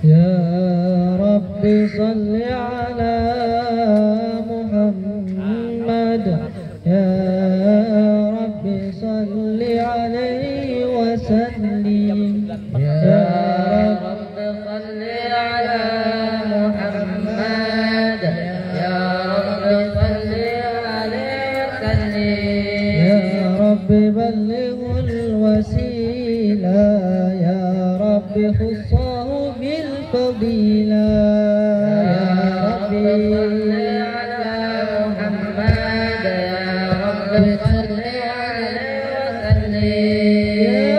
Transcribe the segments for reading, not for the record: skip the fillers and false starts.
Ya Rabbi salli ala Muhammad, Ya Rabbi salli alaihi wa sallim, Ya Rabbi salli ala Muhammad, Ya Rabbi salli alaihi wa sallim, Ya Rabbi ballighul wasila, Ya Rabbi khussahu bil fadila, Ya Rabbi salli ala Muhammad, Ya Rabbi salli alaihi wa sallim, Ya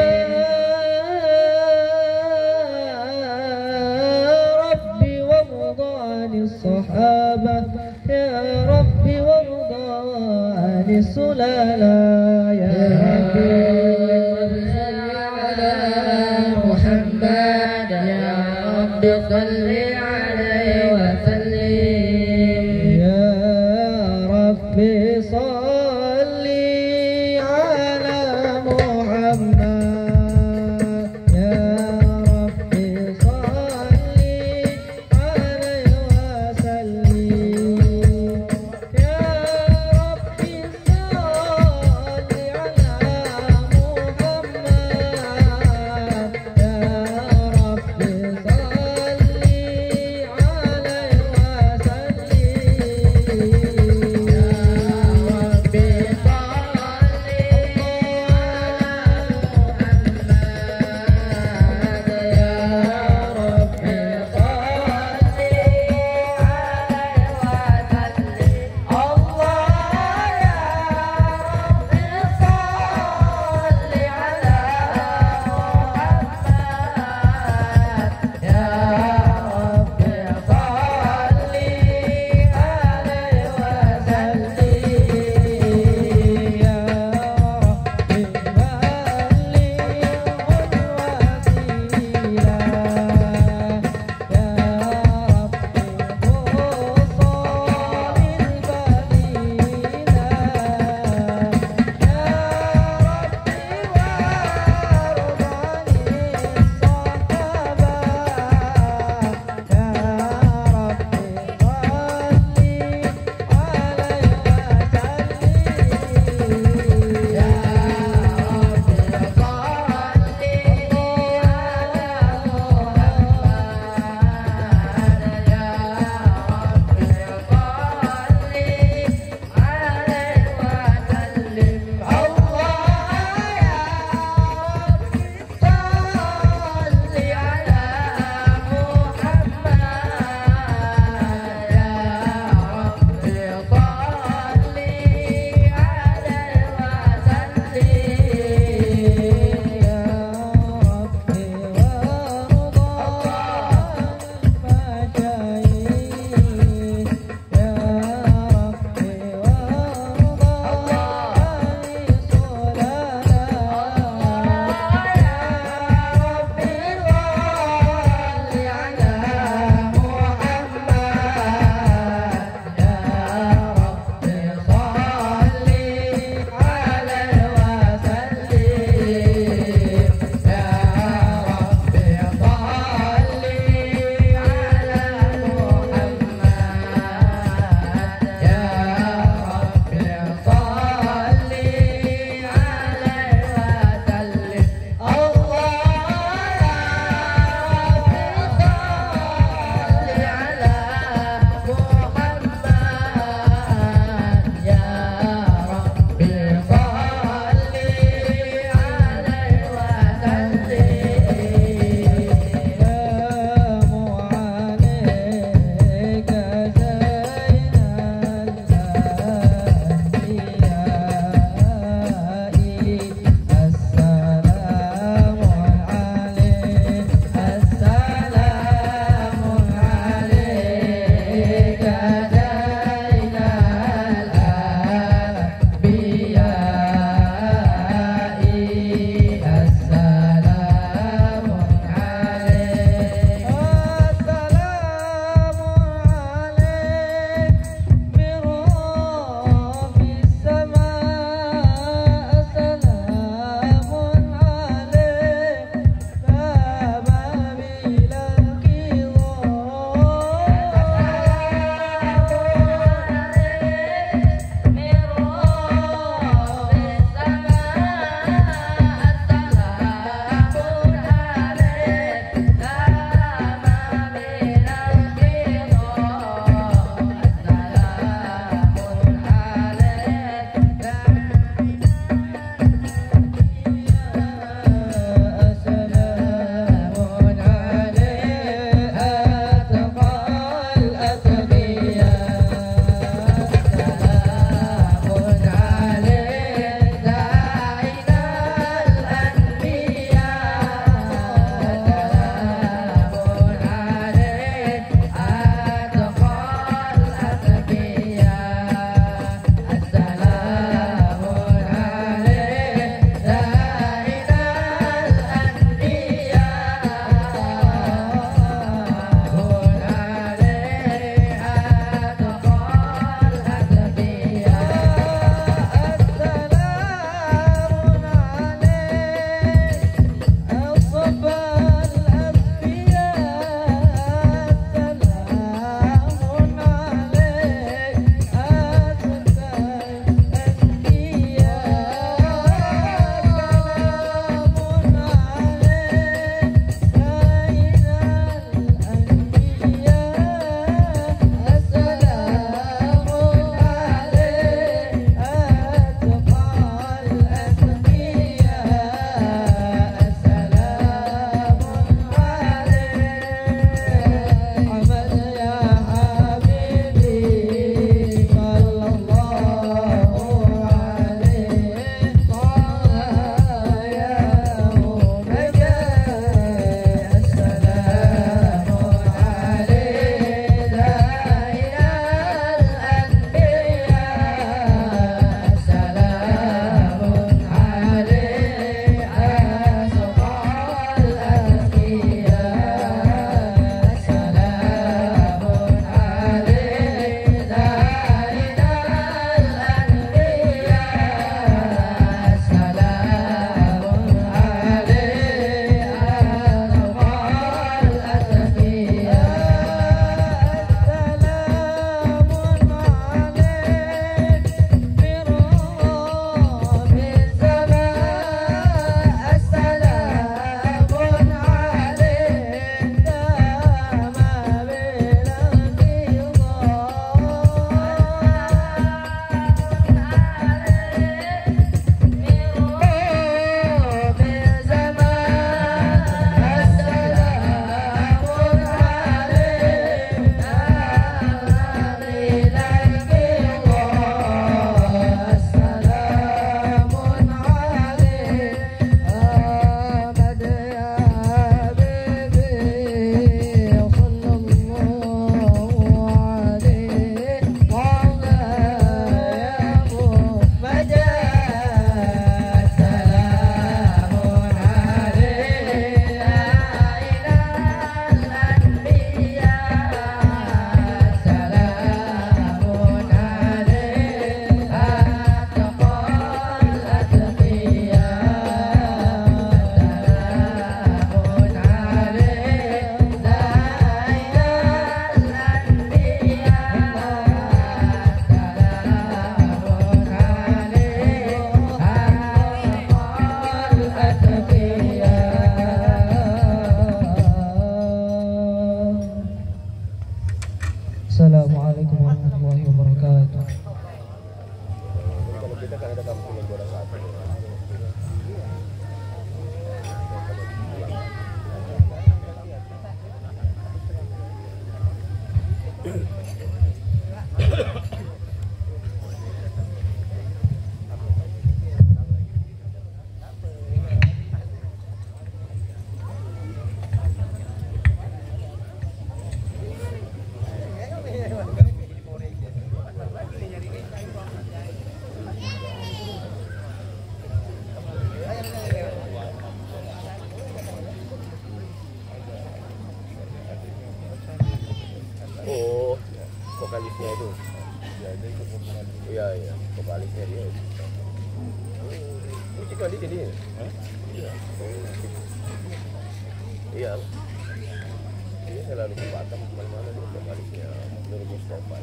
Rabbi warda 'anis sahaba, Ya Rabbi warda 'anis sulala, Ya Rabbi salli alaihi wa sallim, Ya Rabbi salli ala Muhammad, Ya Rabbi salli alaihi wa sallim, Ya Rabbi salli ala Muhammad, Ya Rabbi salli kita kan ada kampung yang juara 1. Oh, vokalisnya itu. Iya, iya, vokalisnya dia. Musikal di sini. Iya. Iya. Dia selalu ke Batam kemana-mana dia vokalisnya Nur Mustafa.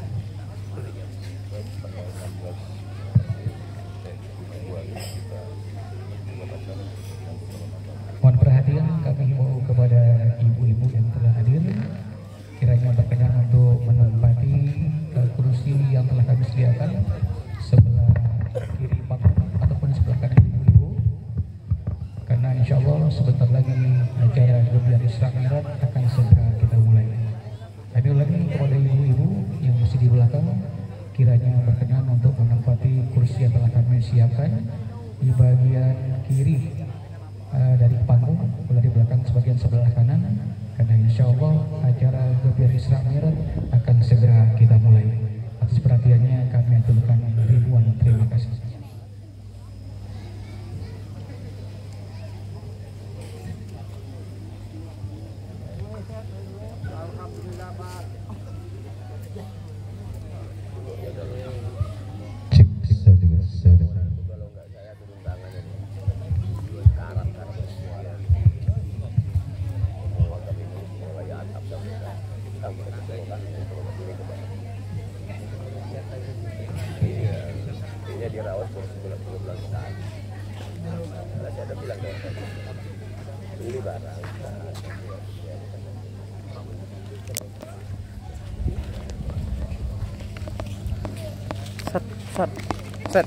Mohon perhatian kami himbau kepada ibu-ibu yang telah hadir, kiranya berkenan untuk menempati kursi yang telah kami sediakan sebelah kiri panggung ataupun sebelah kanan ibu-ibu, karena insya Allah sebentar lagi acara Gebiar Isra Mi'raj akan segera kita mulai. Kami ulangi kepada ibu-ibu yang masih di belakang, kiranya berkenan untuk menempati kursi yang telah kami siapkan di bagian kiri dari panggung, mulai di belakang sebagian sebelah kanan, karena insya Allah acara Gebiar Isra Mi'raj akan segera kita mulai. Atas perhatiannya kami aturkan ribuan terima kasih. Iya, dirawat sebulan saat. Saya ada bilang beli barang. Set.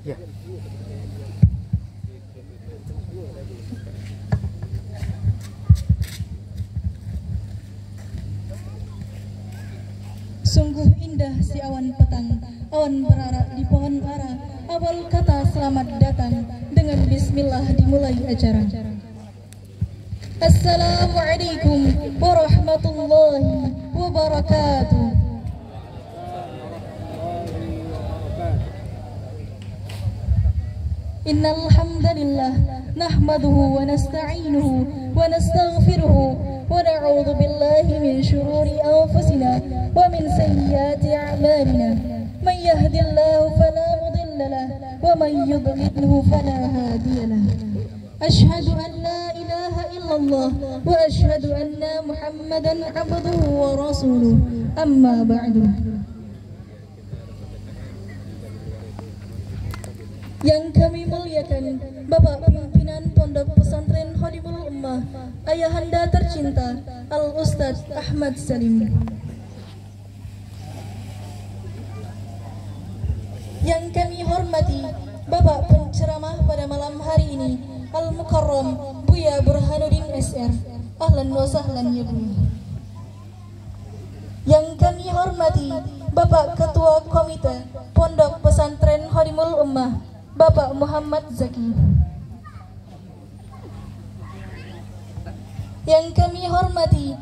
Ya. Sungguh indah si awan petang, awan berarak di pohon ara. Awal kata selamat datang, dengan bismillah dimulai acara. Assalamualaikum warahmatullahi wabarakatuh. Innal hamdalillah nahmaduhu wa nasta'inuhu wa nastaghfiruhu wa na'udzu billahi min shururi anfusina wa min sayyiati a'malina. Man yahdihillahu fala mudilla lahu wa man yudlilhu fala hadiya lahu. Ashhadu an la ilaha illallah wa ashhadu anna Muhammadan 'abduhu wa rasuluh. Amma ba'du. Yang kami muliakan Bapak Pimpinan Pondok Pesantren Khodimul Ummah, Ayahanda tercinta Al-Ustadz Ahmad Salim. Yang kami hormati Bapak penceramah pada malam hari ini, Al-Mukarram Buya Burhanuddin SR. Ahlan wa sahlan ya Bu. Yang kami hormati Bapak Ketua Komite Pondok Pesantren Khodimul Ummah, Bapak Muhammad Zaki. Yang kami hormati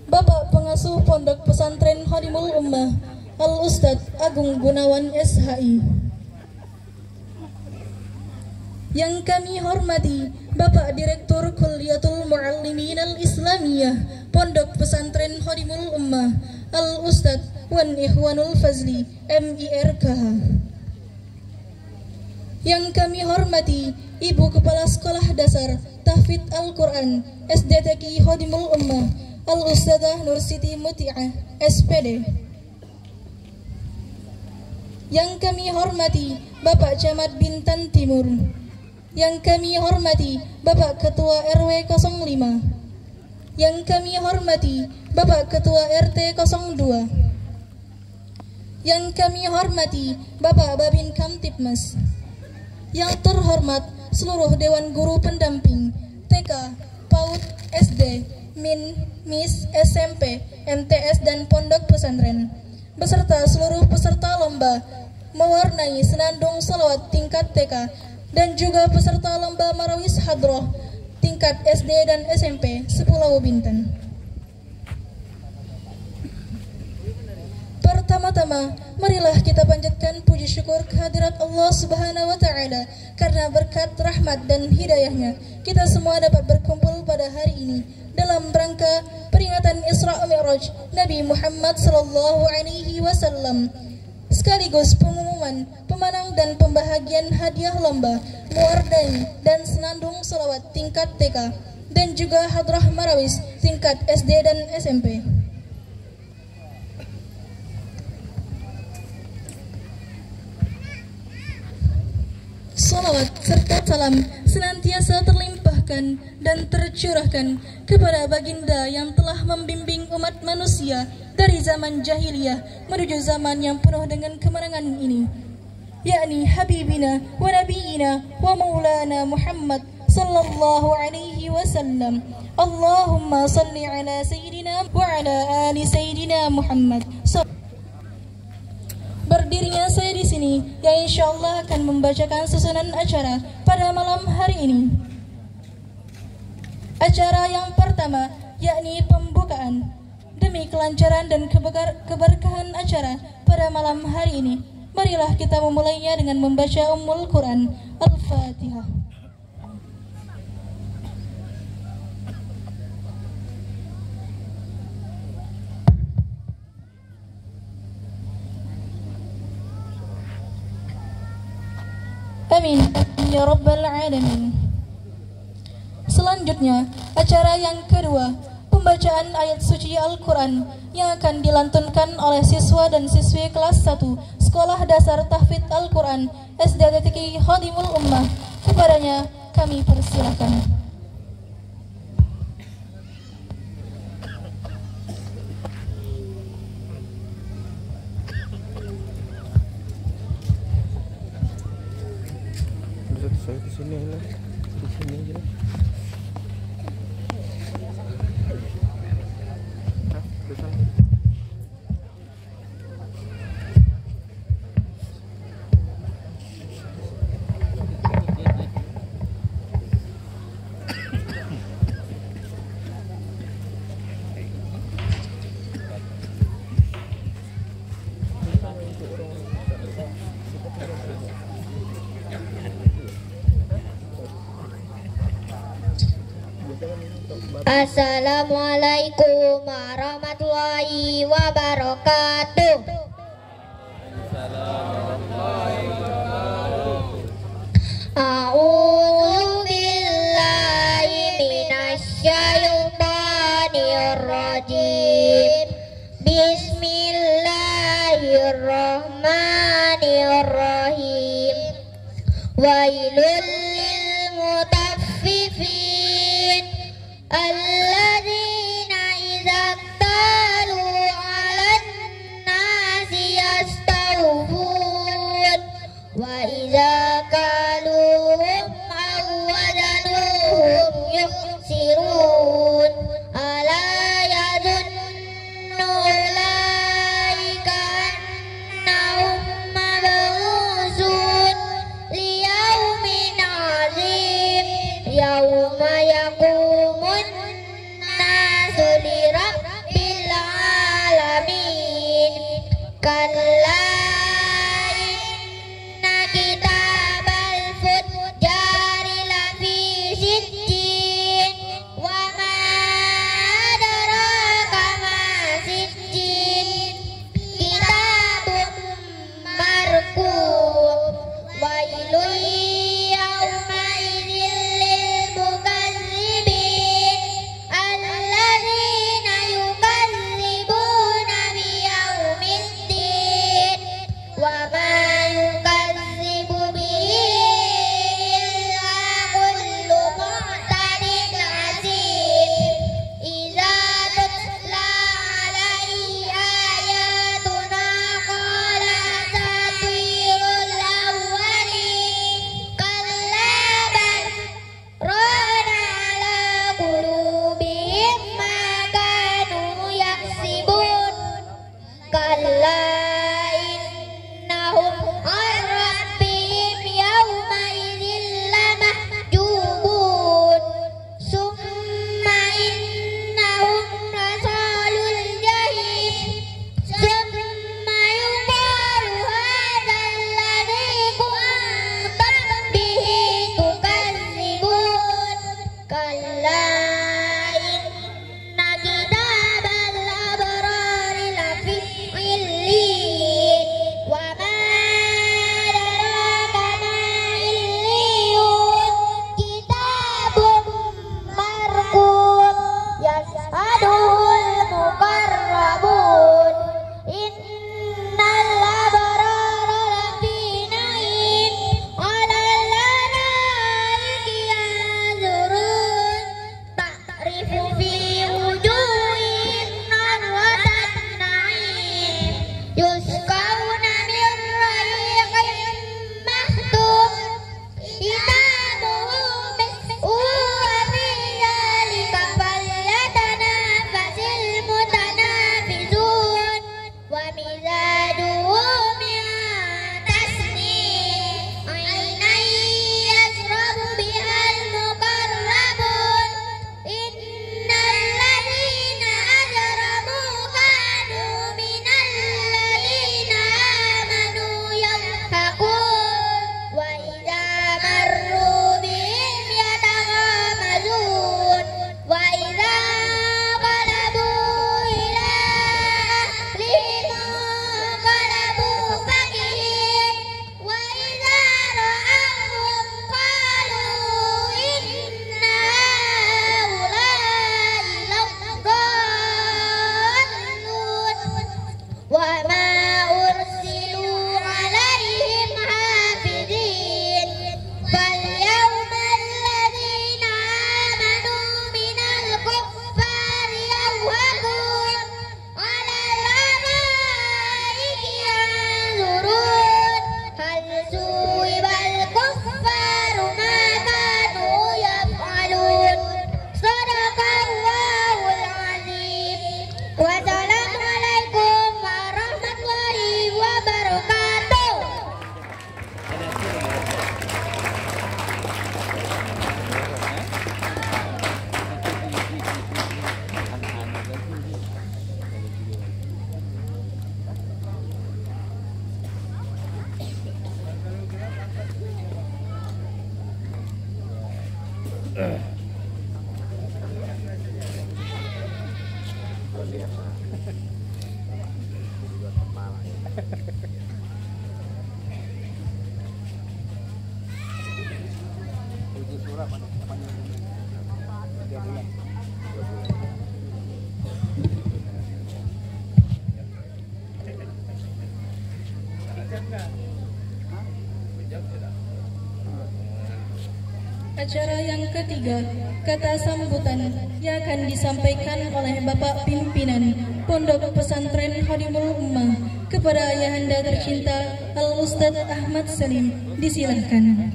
Bapak Pengasuh Pondok Pesantren Khodimul Ummah, Al-Ustadz Agung Gunawan SHI. Yang kami hormati Bapak Direktur Kulliyatul Muallimin Al-Islamiyah Pondok Pesantren Khodimul Ummah, Al-Ustadz Wan Ikhwanul Fazli MIRKH. Yang kami hormati Ibu Kepala Sekolah Dasar Tahfidz Al-Quran SDTQ Khodimul Ummah Al-Ustadzah Nur Siti Muti'ah SPD. Yang kami hormati Bapak Camat Bintan Timur. Yang kami hormati Bapak Ketua RW 05. Yang kami hormati Bapak Ketua RT 02. Yang kami hormati Bapak Babin Kamtibmas. Yang terhormat seluruh Dewan Guru Pendamping TK, PAUD, SD, MIN, MIS, SMP, MTS, dan Pondok Pesantren, beserta seluruh peserta lomba mewarnai senandung salawat tingkat TK, dan juga peserta lomba Marawis Hadroh tingkat SD dan SMP Sepulau Bintan. Pertama-tama, marilah kita panjatkan puji syukur kehadirat Allah Subhanahu wa Ta'ala, karena berkat rahmat dan hidayahnya kita semua dapat berkumpul pada hari ini dalam rangka peringatan Isra Mi'raj Nabi Muhammad sallallahu alaihi wasallam, sekaligus pengumuman pemenang dan pembahagian hadiah lomba muardani dan senandung selawat tingkat TK dan juga hadrah marawis tingkat SD dan SMP. Salawat serta salam senantiasa terlimpahkan dan tercurahkan kepada baginda yang telah membimbing umat manusia dari zaman jahiliyah menuju zaman yang penuh dengan kemenangan ini, yakni Habibina wa Nabiina wa Maulana Muhammad sallallahu alaihi wasallam. Allahumma salli ala Sayyidina wa ala ali Sayyidina Muhammad. Berdirinya saya di sini, yang insya Allah akan membacakan susunan acara pada malam hari ini. Acara yang pertama, yakni pembukaan. Demi kelancaran dan keberkahan acara pada malam hari ini, marilah kita memulainya dengan membaca Ummul Quran, Al-Fatihah. Amin ya rabbal alamin. Selanjutnya, acara yang kedua, pembacaan ayat suci Al-Quran yang akan dilantunkan oleh siswa dan siswi kelas 1 Sekolah Dasar Tahfidz Al-Quran SDTQ Khodimul Ummah. Kepadanya kami persilakan. Saya di sini lah, di sini aja lah. Assalamualaikum warahmatullahi wabarakatuh. A'udzu billahi minasyaitonir rajim. Bismillahirrahmanirrahim. Wailul lil mutaffifin alladzina idza talu 'alan nasi yastawfun wa idza kaluhum aw wazanuhum yukhsirun ala yadunnu ulaika annahum mab'usun liyaumin 'azim yauma yaqumun Acara yang ketiga, kata sambutan yang akan disampaikan oleh Bapak Pimpinan Pondok Pesantren Khadimul Ummah kepada Ayahanda tercinta Al-Ustadz Ahmad Salim. Disilahkan.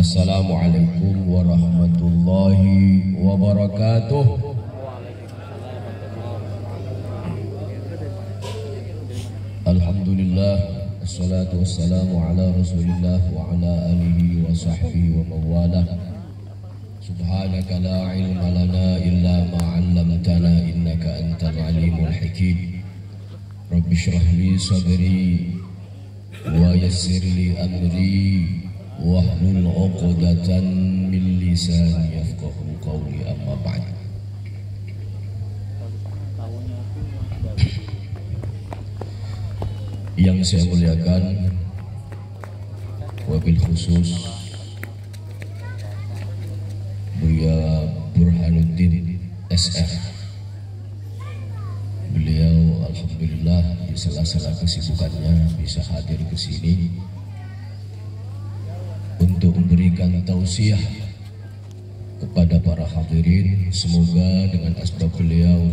Assalamualaikum warahmatullahi wabarakatuh. Alhamdulillah, assalatu wassalamu ala rasulillah wa ala alihi wa sahbihi wa mawalah. Subhanaka la ilma lana illa ma 'allamtana innaka antal alimul hakim. Rabbi shrah li sadri wa yassir li amri wahlul 'uqdatan min lisani yafqahu qawli, amma ba'd. Yang saya muliakan, wabil khusus Buya Burhanuddin SF. Beliau alhamdulillah di sela-sela kesibukannya bisa hadir ke sini untuk memberikan tausiah kepada para hadirin. Semoga dengan asbab beliau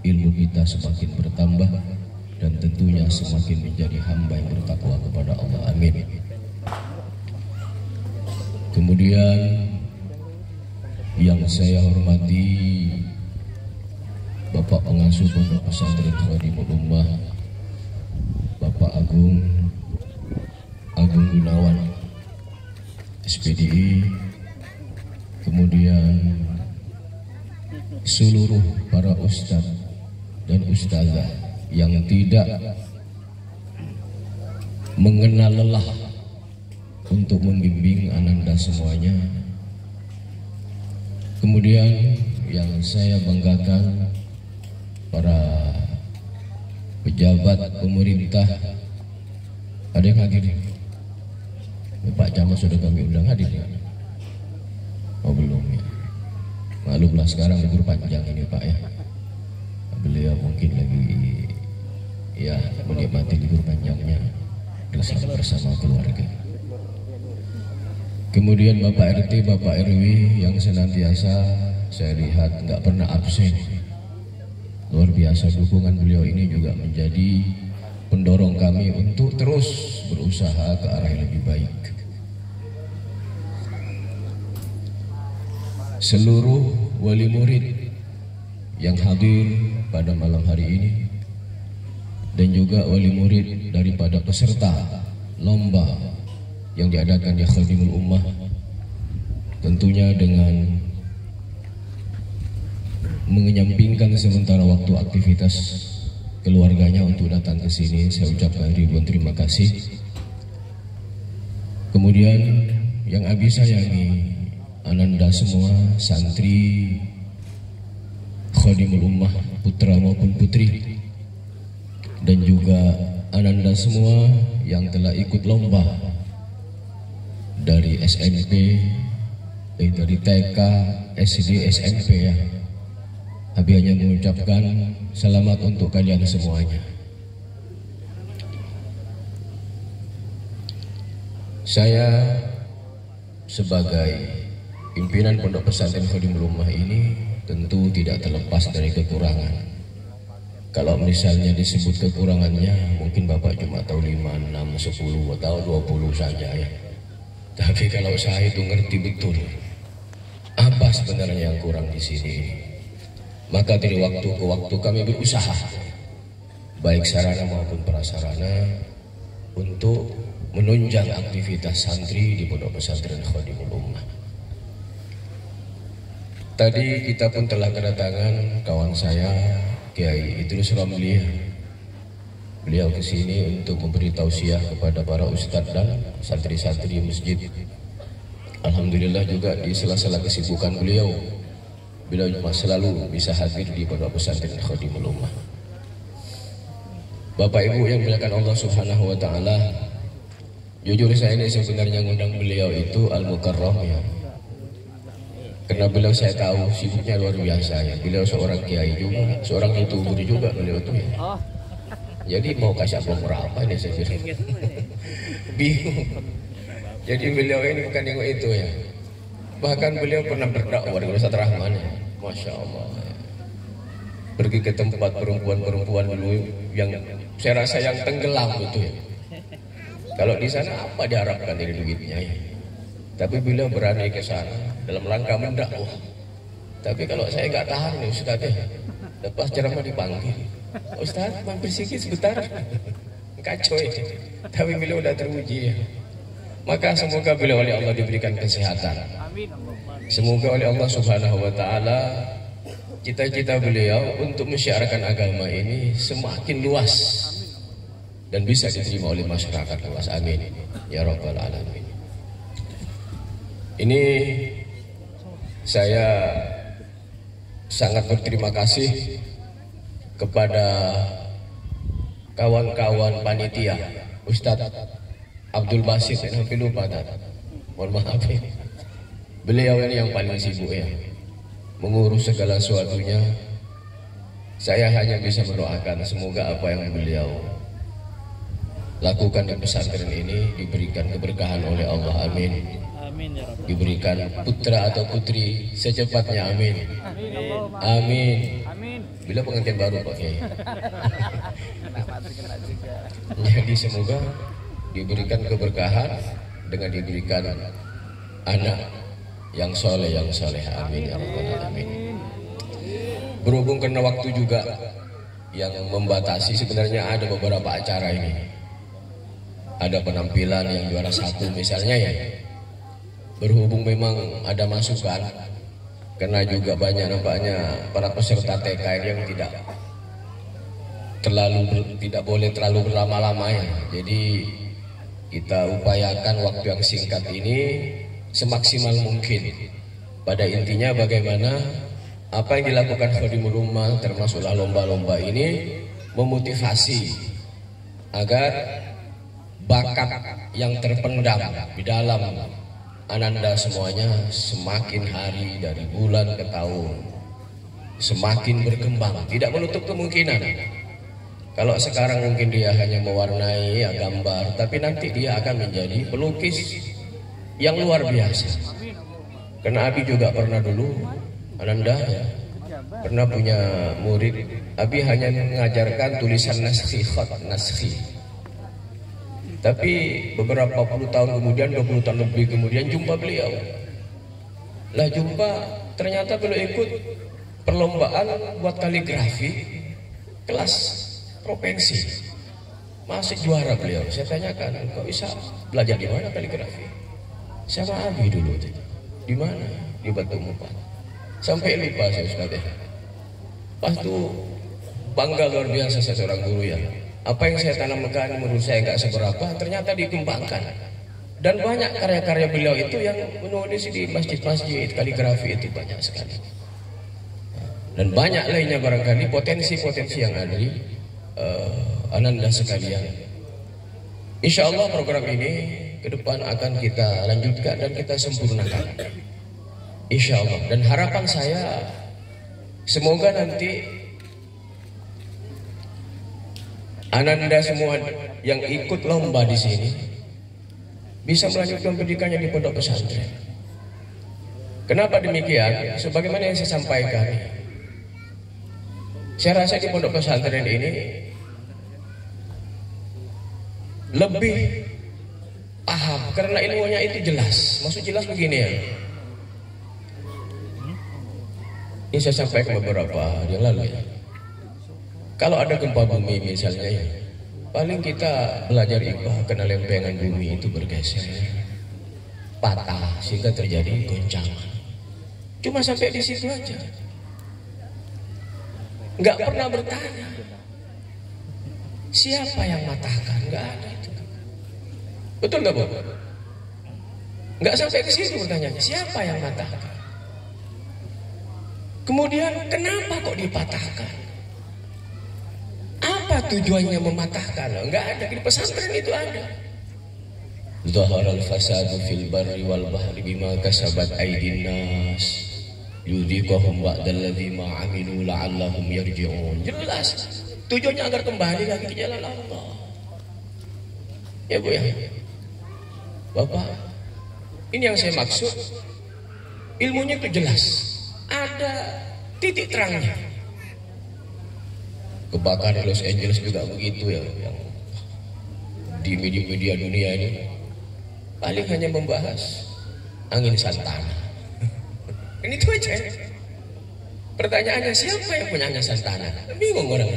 ilmu kita semakin bertambah dan tentunya semakin menjadi hamba yang bertakwa kepada Allah. Amin. Kemudian yang saya hormati Bapak Pengasuh Pondok Pesantren Khadimul Ummah, Bapak Agung Gunawan SPDI, kemudian seluruh para ustadz dan ustazah yang tidak mengenal lelah untuk membimbing ananda semuanya. Kemudian yang saya banggakan para pejabat pemerintah. Ada yang hadir? Pak Camat sudah kami undang hadir ya? Oh belum ya. Maklumlah sekarang libur panjang ini Pak ya. Beliau mungkin lagi ya menikmati libur panjangnya bersama keluarga. Kemudian Bapak RT, Bapak RW yang senantiasa saya lihat nggak pernah absen. Luar biasa dukungan beliau ini juga menjadi pendorong kami untuk terus berusaha ke arah yang lebih baik. Seluruh wali murid yang hadir pada malam hari ini dan juga wali murid daripada peserta lomba yang diadakan di Khadimul Ummah, tentunya dengan menyampingkan sementara waktu aktivitas keluarganya untuk datang ke sini, saya ucapkan ribuan terima kasih. Kemudian yang Abi sayangi ananda semua santri Khadimul Ummah, putra maupun putri, dan juga ananda semua yang telah ikut lomba dari SMP, dari TK, SD, SMP ya. Abi hanya mengucapkan selamat untuk kalian semuanya. Saya sebagai pimpinan Pondok Pesantren Khadimul Ummah ini tentu tidak terlepas dari kekurangan. Kalau misalnya disebut kekurangannya, mungkin Bapak cuma tahu 5, 6, 10 atau 20 saja ya. Tapi kalau saya itu ngerti betul apa sebenarnya yang kurang di sini, maka dari waktu ke waktu kami berusaha baik sarana maupun prasarana untuk menunjang aktivitas santri di Pondok Pesantren Khadimul Ummah. Tadi kita pun telah kedatangan kawan saya Kiai Idrus Ramli. Beliau ke sini untuk memberi tausiah kepada para ustadz dan santri-santri masjid. Alhamdulillah juga di sela-sela kesibukan beliau selalu bisa hadir di Pondok Pesantren Khadimul Ummah. Bapak Ibu yang dimuliakan Allah Subhanahu wa taala, jujur saya ini sebenarnya ngundang beliau itu Al-Mukarram ya. Karena beliau saya tahu sibuknya luar biasa ya. Beliau seorang kiai juga, seorang YouTuber juga beliau itu ya. Jadi mau kasih apa berapa ini saya kira. Bingung. Jadi beliau ini bukan yang itu ya. Bahkan beliau pernah berdakwah di Ustaz Rahman ya. Masya Allah ya. Pergi ke tempat perempuan-perempuan dulu yang saya rasa yang tenggelam itu ya. Kalau di sana apa diharapkan dari duitnya ya. Tapi beliau berani ke sana dalam rangka mendakwah. Tapi kalau saya nggak tahan nih Ustaz ya. Lepas ceramah dipanggil. Ustaz mampir sedikit sebentar. Kacau ya. Tapi beliau udah teruji ya. Maka semoga beliau oleh Allah diberikan kesehatan. Semoga oleh Allah Subhanahu wa taala cita-cita beliau untuk menyiarkan agama ini semakin luas dan bisa diterima oleh masyarakat luas. Amin ya rabbal alamin. Ini saya sangat berterima kasih kepada kawan-kawan panitia Ustadz Abdul Basit, saya hampir lupa tadi. Mohon maaf ya. Beliau ini yang paling sibuk ya, mengurus segala sesuatunya. Saya hanya bisa mendoakan semoga apa yang beliau lakukan di pesantren ini diberikan keberkahan oleh Allah. Amin. Diberikan putra atau putri secepatnya. Amin. Amin. Bila pengantin baru Pak Kiai. Jadi semoga diberikan keberkahan dengan diberikan anak yang soleh yang soleh. Amin ya rabbal alamin. Berhubung karena waktu juga yang membatasi, sebenarnya ada beberapa acara ini. Ada penampilan yang juara satu misalnya ya. Berhubung memang ada masukan, karena juga banyak nampaknya para peserta TK yang tidak boleh terlalu berlama-lama ya. Jadi kita upayakan waktu yang singkat ini semaksimal mungkin. Pada intinya bagaimana apa yang dilakukan Khadimul Ummah termasuklah lomba-lomba ini memotivasi agar bakat yang terpendam di dalam Ananda semuanya semakin hari dari bulan ke tahun semakin berkembang. Tidak menutup kemungkinan kalau sekarang mungkin dia hanya mewarnai ya gambar, tapi nanti dia akan menjadi pelukis yang luar biasa. Karena Abi juga pernah dulu, Ananda ya, pernah punya murid. Abi hanya mengajarkan tulisan naskhi, khat naskhi. Tapi beberapa puluh tahun kemudian, 20 tahun lebih kemudian jumpa beliau. Lah jumpa ternyata beliau ikut perlombaan buat kaligrafi kelas provinsi. Masih juara beliau. Saya tanyakan, kok bisa belajar di mana kaligrafi? Sama Abi dulu. Di mana? Di Batu Mupat. Sampai lupa saya Ustaz ya. Pas itu bangga luar biasa saya seorang guru ya. Apa yang saya tanamkan menurut saya nggak seberapa, ternyata dikembangkan. Dan banyak karya-karya beliau itu yang menulis di masjid-masjid, kaligrafi itu banyak sekali. Dan banyak lainnya barangkali potensi-potensi yang ada di Ananda sekalian. Insya Allah program ini ke depan akan kita lanjutkan dan kita sempurnakan. Insya Allah. Dan harapan saya semoga nanti Ananda semua yang ikut lomba di sini bisa melanjutkan pendidikannya di pondok pesantren. Kenapa demikian? Sebagaimana yang saya sampaikan, saya rasa di pondok pesantren ini lebih paham karena ilmunya itu jelas. Maksud jelas begini ya. Ini saya sampaikan beberapa hari yang lalu ya. Kalau ada gempa bumi misalnya ya, Paling kita belajar IPA karena lempengan bumi itu bergeser, patah sehingga terjadi goncangan. Cuma sampai di situ aja. Nggak pernah bertanya siapa yang matahkan, nggak ada itu. Betul nggak Bu? Nggak sampai ke situ bertanya siapa yang matahkan. Kemudian kenapa kok dipatahkan? Apa tujuannya mematahkan? Enggak ada, di pesantren itu ada. Zaharal fasadu fil barri wal bahri bima kasabat aydin nas yudhiqahum ba'dalladzi ma 'amilu la'allahum yarji'un. Jelas tujuannya agar kembali lagi ke jalan Allah. Ya Bu ya. Bapak, ini yang saya maksud. Ilmunya itu jelas. Ada titik terangnya. Kebakaran Los Angeles juga begitu ya, yang di media-media dunia ini paling hanya membahas angin Santana. Ini itu aja. Pertanyaannya siapa yang punya angin Santana? Bingung orang.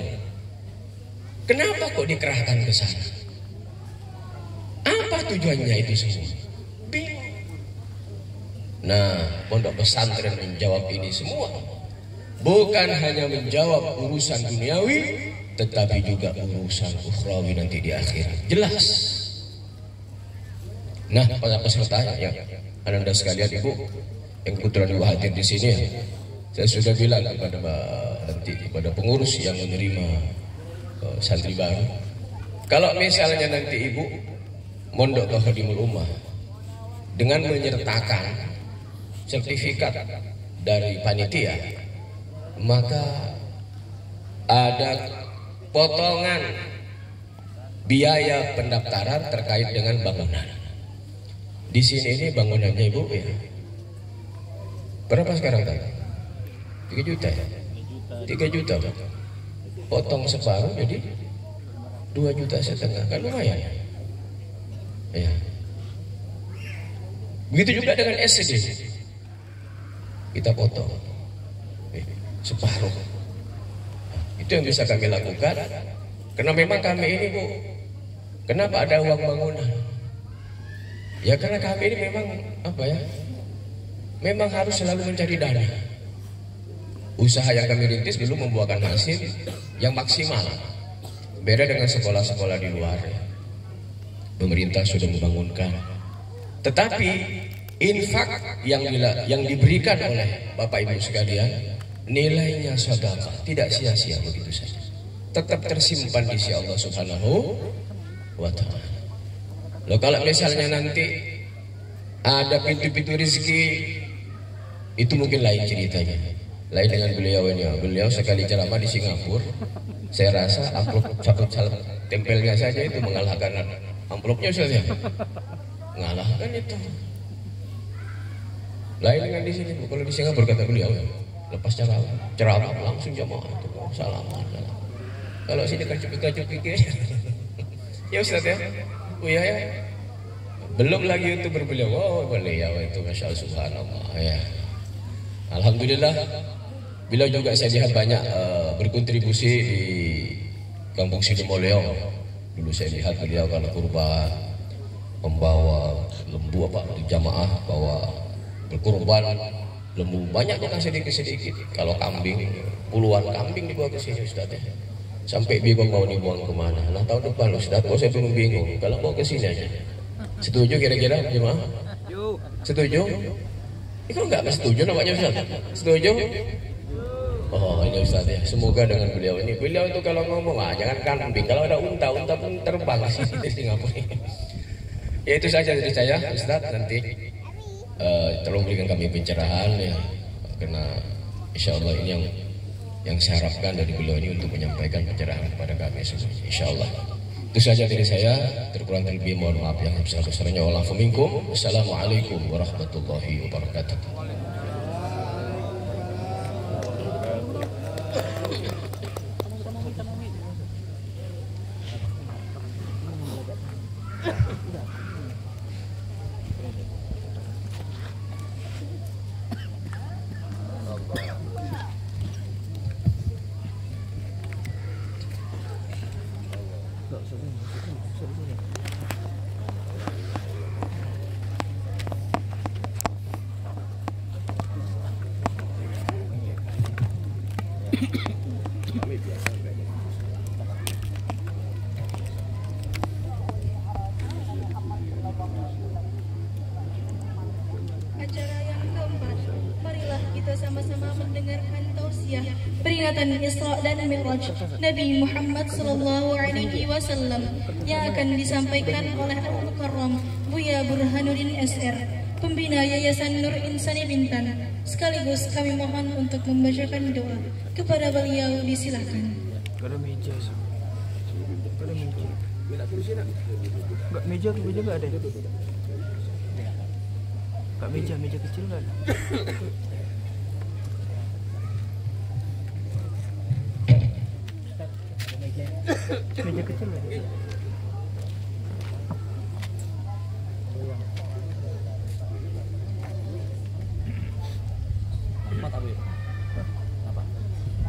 Kenapa kok dikerahkan ke sana? Apa tujuannya itu semua? Bingung. Nah, pondok pesantren menjawab ini semua. Bukan hanya menjawab urusan duniawi, tetapi juga urusan ukhrawi nanti di akhirat. Jelas. Nah, para peserta ya, Anda sekalian Ibu yang kebetulan Ibu hadir di sini, saya sudah bilang kepada pengurus yang menerima santri baru, kalau misalnya nanti Ibu mondok ke Khadimul Ummah dengan menyertakan sertifikat dari panitia, maka ada potongan biaya pendaftaran terkait dengan bangunan. Di sini ini bangunannya Ibu ya. Berapa sekarang tadi? 3 juta ya? 3 juta Pak. Potong separuh jadi 2,5 juta. Kan lumayan ya. Begitu juga dengan SD. Kita potong separuh. Itu yang bisa kami lakukan. Karena memang kami ini Bu, kenapa ada uang bangunan? Ya karena kami ini memang apa ya? Memang harus selalu mencari dana. Usaha yang kami rintis dulu membuahkan hasil yang maksimal. Beda dengan sekolah-sekolah di luar ya. Pemerintah sudah membangunkan. Tetapi infak yang diberikan oleh Bapak Ibu sekalian, nilainya sedekah, tidak sia-sia begitu saja. Tetap tersimpan di sisi Allah Subhanahu wa Ta'ala. Loh, kalau misalnya nanti ada pintu-pintu rezeki, itu mungkin lain ceritanya. Lain dengan beliau ini. Beliau sekali ceramah di Singapura, saya rasa amplop tempelnya saja itu mengalahkan amplopnya saja. Mengalahkan itu. Lain dengan di sini. Kalau di Singapura kata beliau, lepas ceramah langsung jamaah itu salaman. Kalau sini kacuk-kacuk ya Ustaz ya, ya. Belum lagi untuk beliau, beliau itu Masya Allah Subhanallah ya. Alhamdulillah, beliau juga saya lihat banyak berkontribusi di Kampung Sidomulyo. Dulu saya lihat beliau kalau kurban membawa lembu di jamaah, bawa berkurban lembu banyak kan sedikit-sedikit. Kalau kambing puluhan kambing dibawa ke sini Ustaz ya. Sampai bingung mau dibuang kemana. Nah tahun depan Ustaz, saya bingung kalau mau ke sini aja. Setuju kira-kira jemaah? Setuju? Itu enggak setuju namanya Ustaz? Setuju? Oh ini Ustaz ya. Semoga dengan beliau ini. Beliau itu kalau ngomong jangan kambing. Kalau ada unta pun terbang di Singapura. Ya itu saja dari saya Ustaz. Nanti tolong berikan kami pencerahan ya, karena insya Allah ini yang saya harapkan dari beliau ini untuk menyampaikan pencerahan kepada kami semuanya. Insya Allah itu saja dari saya. Terkurang terlebih mohon maaf yang sebesar-besarnya. Wallaahu minkum. Assalamualaikum warahmatullahi wabarakatuh. Acara yang keempat, marilah kita sama-sama mendengarkan tausiah peringatan Isra dan Mi'raj Nabi Muhammad SAW yang akan disampaikan oleh Al-Mukarram Buya Burhanuddin SR, pembina Yayasan Nur Insani Bintan. Sekaligus kami mohon untuk membacakan doa kepada beliau, disilakan. Ada meja sih. Ada meja. Enggak meja enggak ada. Enggak meja kecil enggak ada. Meja kecil enggak ada.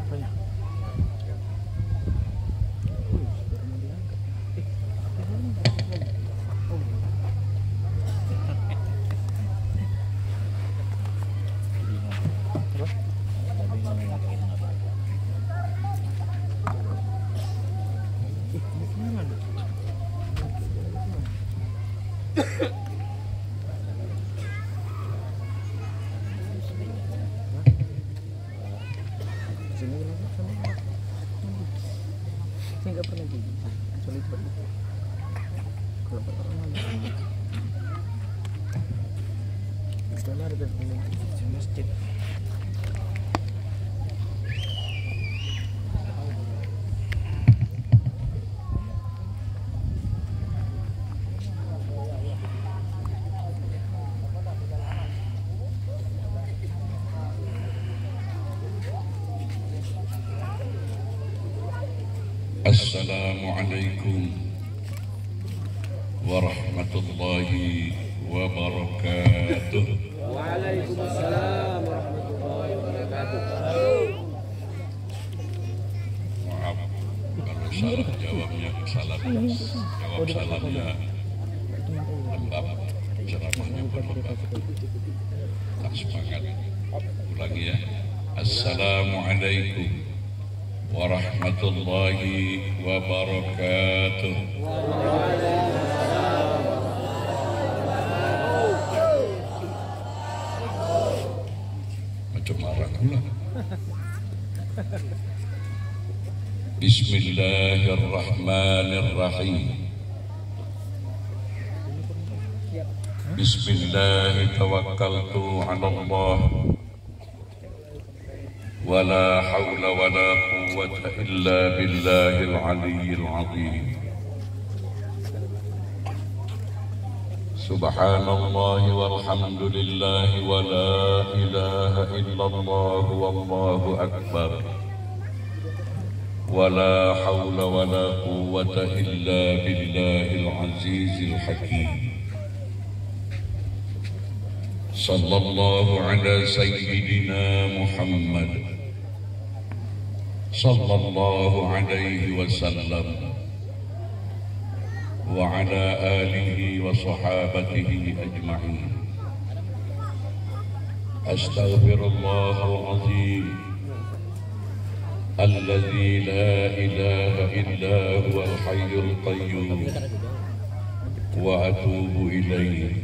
Apanya? Saya nggak pernah gini, kecuali tempat itu. Kalau orang lain, misalnya ada di masjid. Assalamualaikum warahmatullahi wabarakatuh. Waalaikumsalam warahmatullahi wabarakatuh. Maaf kalau salah jawabnya, jawab salamnya lembab, ceramahnya berlembab. Tak semangat. Ulangi ya. Assalamualaikum warahmatullahi wabarakatuh. Macam marah pula. Bismillahirrahmanirrahim. Bismillah tawakkaltu ala Allah. ولا حول ولا قوة إلا بالله العلي العظيم. سبحان الله والحمد لله ولا إله إلا الله والله أكبر. ولا حول ولا قوة إلا بالله العزيز الحكيم. صلى الله على سيدنا محمد صلى الله عليه وسلم وعلى آله وصحابته أجمعين. أستغفر الله العظيم الذي لا إله إلا هو الحي القيوم وأتوب إليه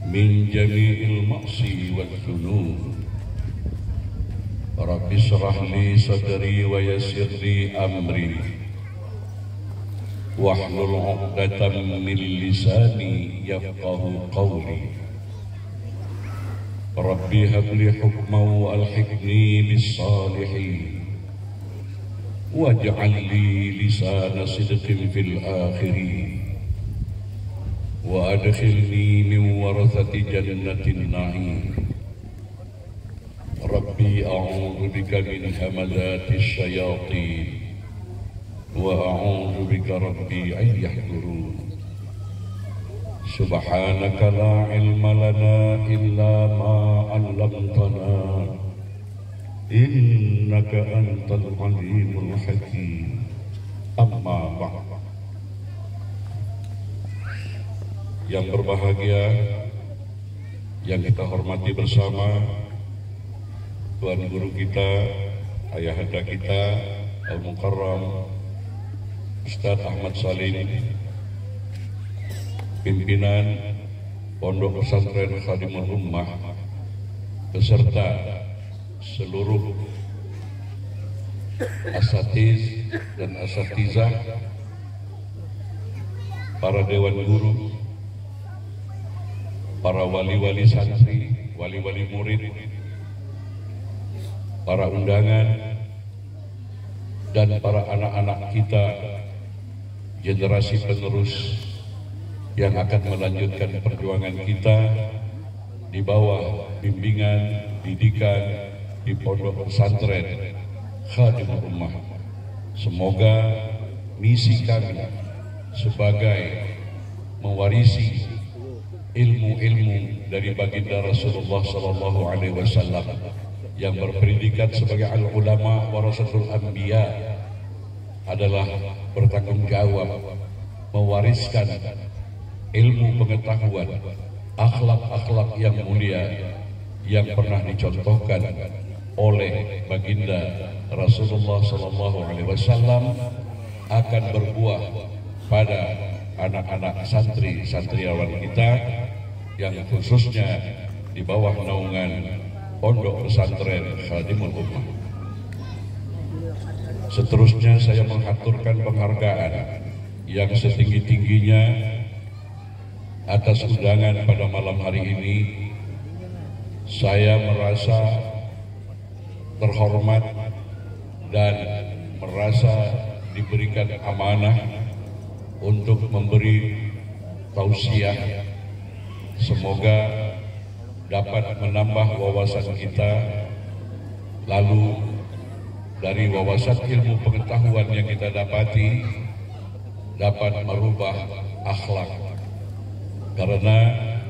من جميع المعصية والذنوب. رب اشرح لي صدري ويسر لي أمري واحلل عقدة من لساني يفقه قولي. ربي هب لي حكما وألحقني بالصالحين واجعل لي لسان صدق في الآخرين وأدخلني من ورثة جنة النعيم. ربي أعوذ بك من همزات الشياطين وأعوذ بك ربي أن يحضرون. سبحانك لا علم لنا إلا ما علمتنا إنك أنت العليم الحكيم. أما بعد yang berbahagia, yang kita hormati bersama, Tuan Guru kita, Ayahanda kita, Al-Mukarram Ustaz Ahmad Salim, pimpinan Pondok Pesantren Khadimul Ummah, beserta seluruh asatiz dan asatizah, para dewan guru, para wali-wali santri, wali-wali murid, para undangan, dan para anak-anak kita, generasi penerus yang akan melanjutkan perjuangan kita di bawah bimbingan, didikan di Pondok Pesantren Khadimul Ummah. Semoga misi kami sebagai mewarisi ilmu-ilmu dari baginda Rasulullah Sallallahu Alaihi Wasallam yang berpredikat sebagai al-ulama warasatul anbiya adalah bertanggung jawab mewariskan ilmu pengetahuan, akhlak-akhlak yang mulia yang pernah dicontohkan oleh baginda Rasulullah Sallallahu Alaihi Wasallam akan berbuah pada anak-anak santri-santriawan kita yang khususnya di bawah naungan Pondok Pesantren Khadimul Ummah. Seterusnya saya menghaturkan penghargaan yang setinggi-tingginya atas undangan pada malam hari ini. Saya merasa terhormat dan merasa diberikan amanah untuk memberi tausiah. Semoga dapat menambah wawasan kita, lalu dari wawasan ilmu pengetahuan yang kita dapati dapat merubah akhlak. Karena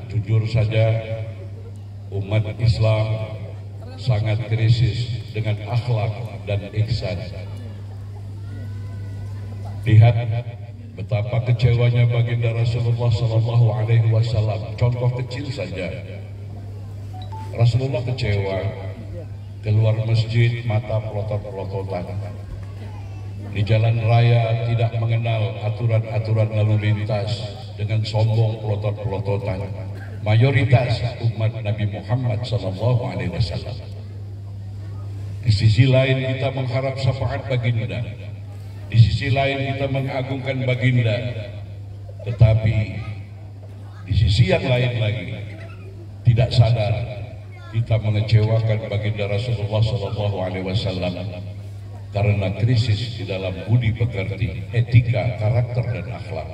jujur saja umat Islam sangat krisis dengan akhlak dan ihsan. Lihat betapa kecewanya baginda Rasulullah Sallallahu Alaihi Wasallam. Contoh kecil saja, Rasulullah kecewa keluar masjid mata pelotot-pelototan, di jalan raya tidak mengenal aturan-aturan lalu lintas dengan sombong pelotot-pelototan. Mayoritas umat Nabi Muhammad Sallallahu Alaihi Wasallam. Di sisi lain kita mengharap syafaat baginda, di sisi lain kita mengagungkan baginda, tetapi di sisi yang lain lagi tidak sadar kita mengecewakan baginda Rasulullah Sallallahu Alaihi Wasallam karena krisis di dalam budi pekerti, etika, karakter dan akhlak.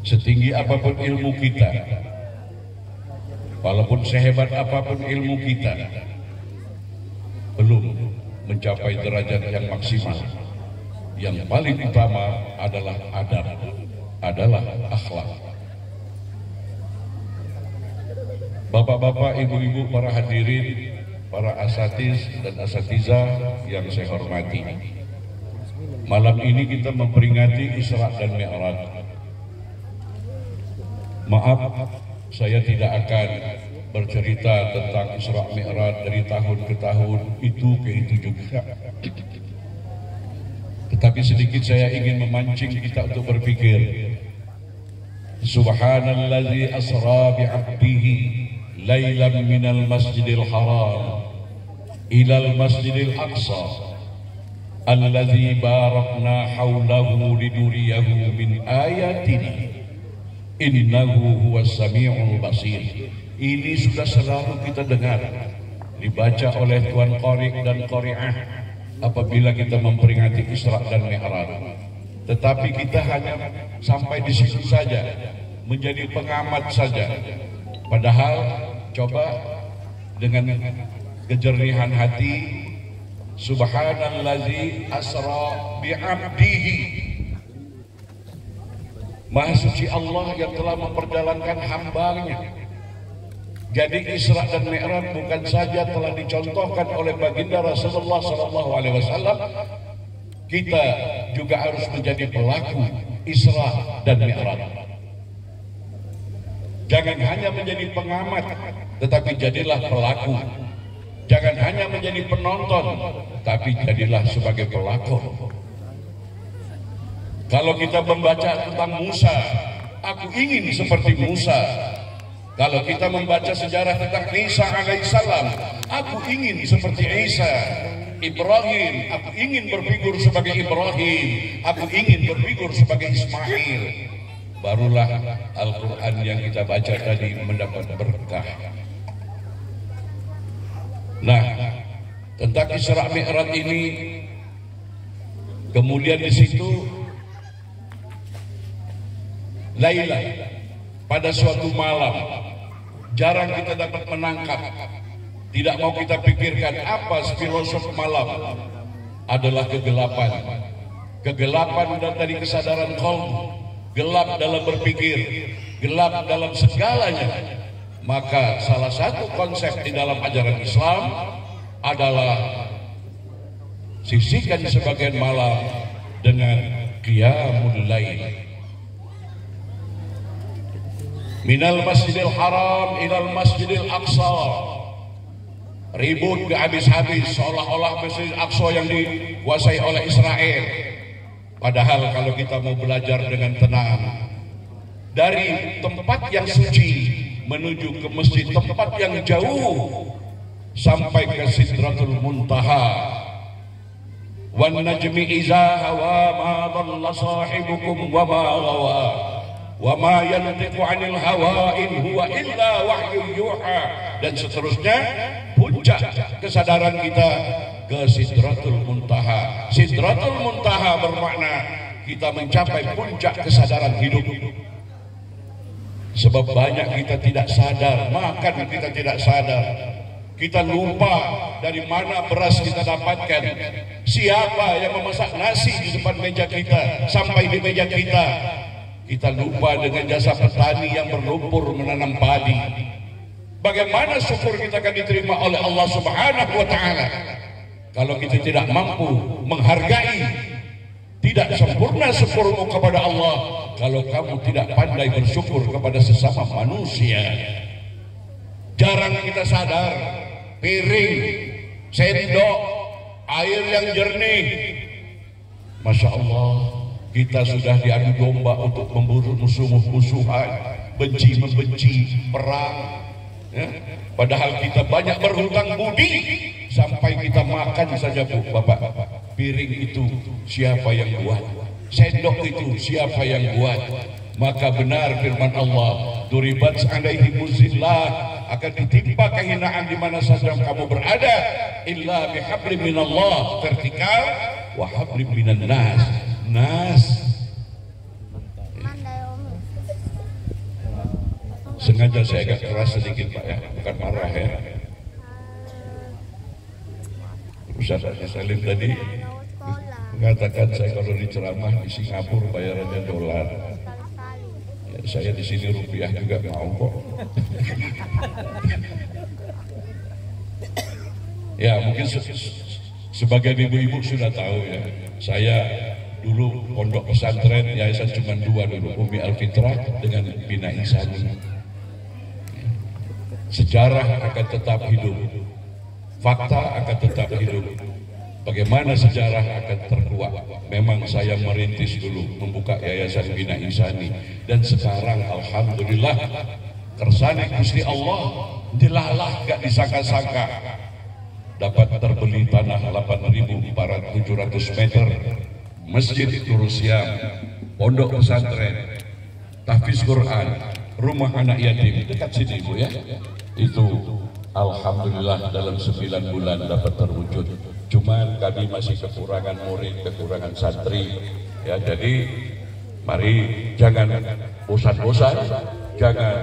Setinggi apapun ilmu kita, walaupun sehebat apapun ilmu kita, belum mencapai derajat yang maksimal. Yang paling utama adalah adab, adalah akhlak. Bapak-bapak, ibu-ibu, para hadirin, para asatiz dan asatizah yang saya hormati, malam ini kita memperingati Isra dan Mi'raj. Maaf, saya tidak akan bercerita tentang Isra Mi'raj dari tahun ke tahun, itu ke itu juga. Tetapi sedikit saya ingin memancing kita untuk berpikir. Subhanallazi asra bi'abdihi laylan minal masjidil haram ilal masjidil aqsa alladzi barakna hawlahu liduriyahu min ayatina innahu huwas sami'ul basir. Ini sudah selalu kita dengar dibaca oleh tuan qari dan qari'ah apabila kita memperingati Isra dan Mi'raj. Tetapi kita hanya sampai di situ saja, menjadi pengamat saja. Padahal coba dengan kejernihan hati, subhanallazi asra bi'abdihi, Maha suci Allah yang telah memperjalankan hambanya. Jadi Isra dan Mi'raj bukan saja telah dicontohkan oleh baginda Rasulullah Sallallahu Alaihi Wasallam, kita juga harus menjadi pelaku Isra dan Mi'raj. Jangan hanya menjadi pengamat, tetapi jadilah pelaku. Jangan hanya menjadi penonton, tapi jadilah sebagai pelakon. Kalau kita membaca tentang Musa, aku ingin seperti Musa. Kalau kita membaca sejarah tentang Isa alaihissalam, aku ingin seperti Isa. Ibrahim, aku ingin berfigur sebagai Ibrahim. Aku ingin berfigur sebagai Ismail. Barulah Al-Quran yang kita baca tadi mendapat berkah. Nah, tentang Isra Mi'raj ini, kemudian di situ Laila, pada suatu malam, jarang kita dapat menangkap. Tidak mau kita pikirkan apa filosof malam adalah kegelapan. Kegelapan dan dari kesadaran qalb, gelap dalam berpikir, gelap dalam segalanya. Maka salah satu konsep di dalam ajaran Islam adalah sisihkan sebagian malam dengan qiyamul lail. Minal Masjidil Haram ilal Masjidil Aqsa. Ribut gak habis-habis, seolah-olah Masjid Aqsa yang dikuasai oleh Israel. Padahal kalau kita mau belajar dengan tenang, dari tempat yang suci menuju ke masjid tempat yang jauh sampai ke Sidratul Muntaha. Wan najmi iza hawa ma dhalla sahibukum wa ma ghawa wa ma yantiqu 'anil hawa in huwa illa wahyun yuha, dan seterusnya. Puncak kesadaran kita ke Sidratul Muntaha. Sidratul Muntaha bermakna kita mencapai puncak kesadaran hidup. Sebab banyak kita tidak sadar, makan kita tidak sadar. Kita lupa dari mana beras kita dapatkan. Siapa yang memasak nasi di depan meja kita sampai di meja kita. Kita lupa dengan jasa petani yang berlumpur menanam padi. Bagaimana syukur kita akan diterima oleh Allah Subhanahu wa Ta'ala kalau kita tidak mampu menghargai? Tidak sempurna syukurmu kepada Allah kalau kamu tidak pandai bersyukur kepada sesama manusia. Jarang kita sadar, piring, sendok, air yang jernih, Masya Allah, kita sudah diadu domba untuk memburu musuh-musuhan, benci-membenci, perang. Ya? Padahal kita banyak berhutang budi sampai kita makan saja, Bu, Bapak. Piring itu siapa yang buat? Sendok itu siapa yang buat? Maka benar firman Allah, duribat alaihi muzillah, akan ditimpa kehinaan di mana saja kamu berada, illa bihablim minallah, vertikal, wa hablim minan nas. Sengaja saya agak keras sedikit, Pak, ya, bukan marah ya. Ustaz Salim tadi mengatakan saya kalau diceramah di Singapura bayarannya dolar. Ya, saya di sini rupiah juga mau kok. Ya, mungkin sebagian ibu-ibu sudah tahu ya. Saya dulu pondok pesantren yayasan cuma dua dulu, Umi Al-Fitrah dengan Bina Insani. Sejarah akan tetap hidup, fakta akan tetap hidup. Bagaimana sejarah akan terkuak? Memang saya merintis dulu membuka Yayasan Bina Insani, dan sekarang alhamdulillah kersane Gusti Allah dilalah gak disangka-sangka dapat terbeli tanah 8.700 meter, Masjid Nurul Siam, pondok pesantren, tahfiz Quran, rumah anak yatim dekat sini, Bu, ya. Itu alhamdulillah dalam 9 bulan dapat terwujud. Cuman kami masih kekurangan murid, kekurangan santri, ya. Jadi mari jangan bosan-bosan, jangan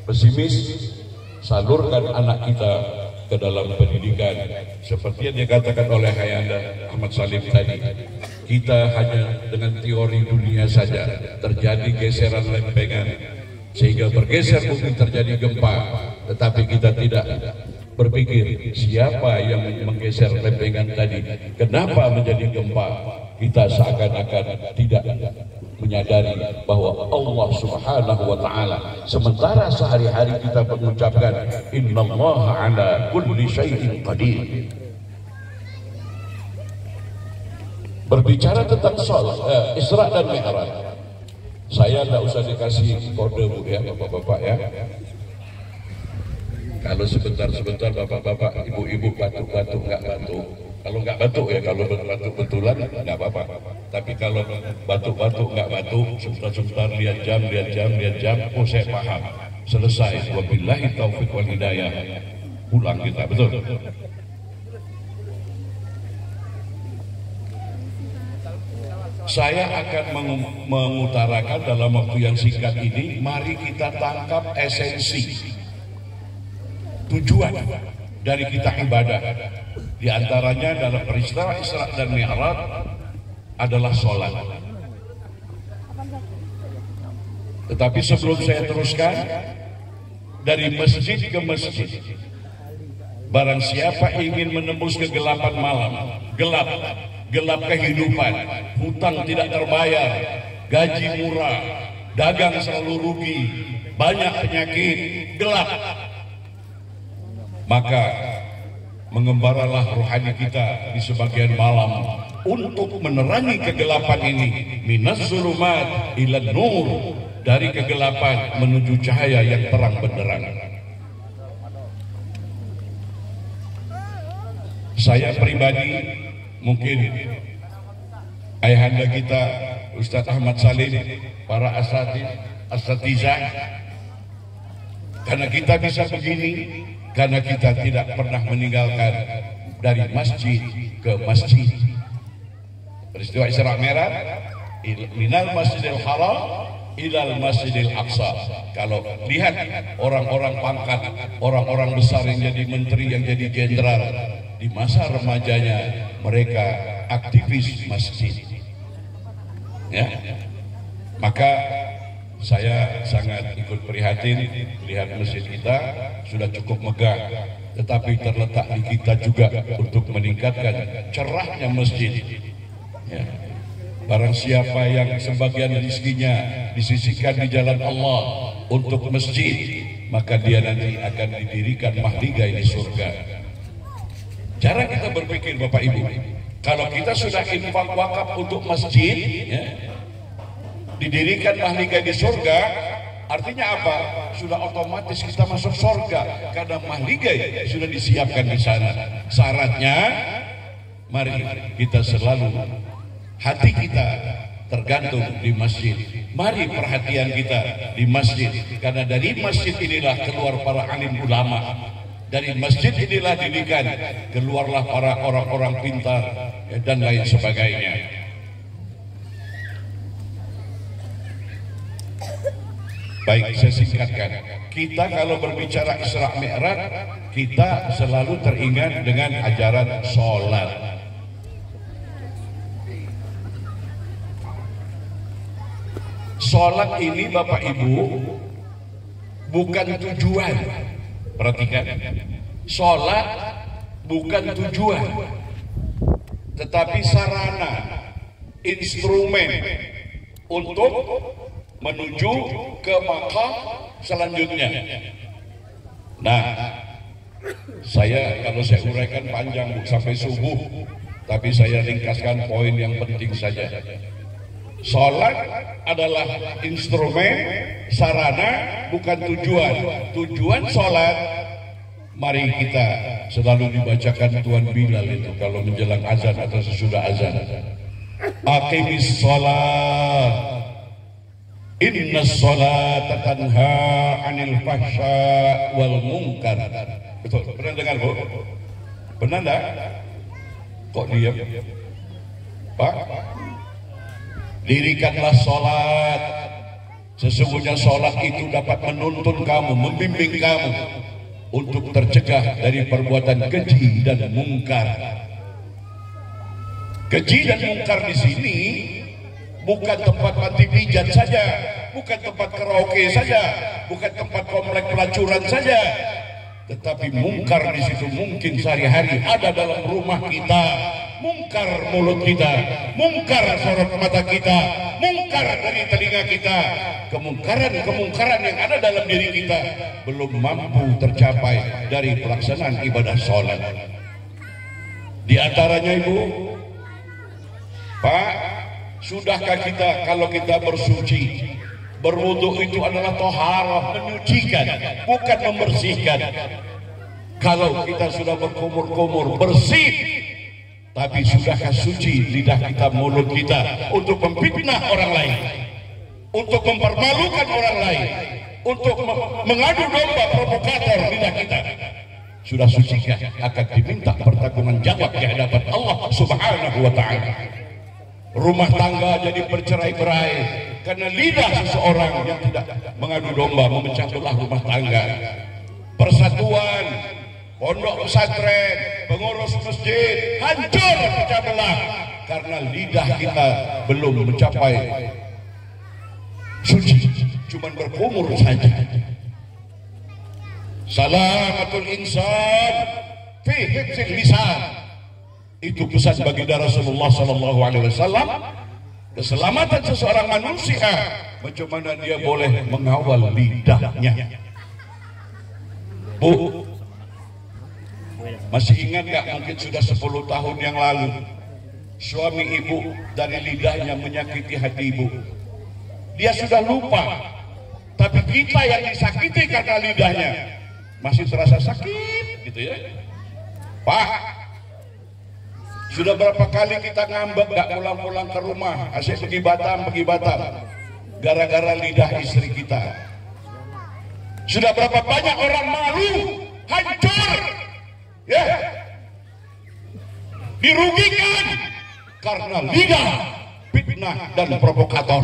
pesimis, salurkan anak kita ke dalam pendidikan. Seperti yang dikatakan oleh Hayanda Ahmad Salim tadi, kita hanya dengan teori dunia saja terjadi geseran lempengan, sehingga bergeser mungkin terjadi gempa, tetapi kita tidak berpikir siapa yang menggeser lempengan tadi, kenapa menjadi gempa. Kita seakan-akan tidak menyadari bahwa Allah Subhanahu wa taala, sementara sehari-hari kita mengucapkan innallaha ala kulli syai'in qadir. Berbicara tentang Isra dan Mi'raj, saya tidak usah dikasih kode Bu ya, bapak-bapak ya. Kalau sebentar-sebentar bapak-bapak, ibu-ibu batuk-batuk nggak batuk. Kalau nggak batuk ya, kalau batuk betulan nggak apa-apa. Tapi kalau batuk-batuk nggak batuk, sebentar-sebentar lihat jam, oh saya paham. Selesai. Wabillahi taufiq wal hidayah. Pulang kita, betul. Saya akan mengutarakan dalam waktu yang singkat ini, mari kita tangkap esensi tujuan dari kita ibadah. Di antaranya dalam peristiwa Isra dan Mi'raj adalah sholat. Tetapi sebelum saya teruskan, dari masjid ke masjid, barang siapa ingin menembus kegelapan malam, gelap kehidupan, hutang tidak terbayar, gaji murah, dagang selalu rugi, banyak penyakit, gelap, maka mengembaralah rohani kita di sebagian malam untuk menerangi kegelapan ini. Minas zulumat ila nur, dari kegelapan menuju cahaya yang terang benderang. Saya pribadi, mungkin ayahanda kita Ustadz Ahmad Salim, para asatizah, karena kita bisa begini, karena kita tidak pernah meninggalkan dari masjid ke masjid. Peristiwa Isra Mi'raj, minal Masjidil Haram ilal Masjidil Aqsa. Kalau lihat orang-orang pangkat, orang-orang besar yang jadi menteri, yang jadi jenderal, di masa remajanya mereka aktivis masjid, ya. Maka saya sangat ikut prihatin lihat masjid kita sudah cukup megah, tetapi terletak di kita juga untuk meningkatkan cerahnya masjid, ya. Barang siapa yang sebagian rezekinya disisihkan di jalan Allah untuk masjid, maka dia nanti akan didirikan mahligai di surga. Cara kita berpikir Bapak Ibu, kalau kita sudah infak wakaf untuk masjid, ya, didirikan mahligai di surga, artinya apa? Sudah otomatis kita masuk surga karena mahligai sudah disiapkan di sana. Syaratnya, mari kita selalu hati kita tergantung di masjid. Mari perhatian kita di masjid, karena dari masjid inilah keluar para alim ulama. Dari masjid inilah didikan keluarlah para orang-orang pintar, ya, dan lain sebagainya. Baik, saya singkatkan. Kita kalau berbicara Isra Mi'raj, kita selalu teringat dengan ajaran sholat. Sholat ini Bapak Ibu bukan tujuan. Perhatikan, sholat bukan tujuan, tetapi sarana, instrumen untuk menuju ke maqam selanjutnya. Nah, kalau saya uraikan panjang sampai subuh, tapi saya ringkaskan poin yang penting saja. Sholat adalah instrumen, sarana, bukan tujuan. Tujuan sholat, mari kita selalu dibacakan Tuan Bilal itu kalau menjelang azan atau sesudah azan. Aqimis sholat, inna sholat tanha anil fahsya wal munkar. Betul, pernah dengar Bu? Benar enggak? Kok diam? Pak? Dirikanlah sholat. Sesungguhnya sholat itu dapat menuntun kamu, membimbing kamu untuk tercegah dari perbuatan keji dan mungkar. Keji dan mungkar di sini bukan tempat panti pijat saja, bukan tempat karaoke saja, bukan tempat komplek pelacuran saja, tetapi mungkar di situ mungkin sehari-hari ada dalam rumah kita. Mungkar mulut kita, mungkar sorot mata kita, mungkar terdengar dari telinga kita, kemungkaran yang ada dalam diri kita belum mampu tercapai dari pelaksanaan ibadah sholat. Di antaranya Ibu, Pak, sudahkah kita kalau kita bersuci, berwudu itu adalah toharah, menyucikan, bukan membersihkan. Kalau kita sudah berkumur-kumur bersih, tapi sudahkah suci lidah kita, mulut kita untuk memfitnah orang lain, untuk mempermalukan orang lain, untuk mengadu domba provokator lidah kita? Sudah sucikah? Akan diminta pertanggungan jawab di hadapan Allah Subhanahu wa ta'ala. Rumah tangga jadi bercerai-berai karena lidah seseorang yang tidak mengadu domba, memecah belah rumah tangga. Persatuan pondok pesantren, pengurus masjid hancur pecah belah karena lidah kita belum mencapai suci, cuman berkumur saja. Salamatul insan fi hifzil lisan, itu pesan baginda Rasulullah sallallahu alaihi wasallam. Keselamatan seseorang manusia, bagaimana dia boleh mengawal lidahnya. Bu, masih ingat gak, mungkin sudah 10 tahun yang lalu suami ibu dari lidahnya menyakiti hati ibu. Dia sudah lupa, tapi kita yang disakiti karena lidahnya masih terasa sakit gitu ya. Pak, sudah berapa kali kita ngambek gak pulang-pulang ke rumah, asyik pergi Batam gara-gara lidah istri kita. Sudah berapa banyak orang malu, hancur, ya, dirugikan karena lidah, fitnah dan provokator.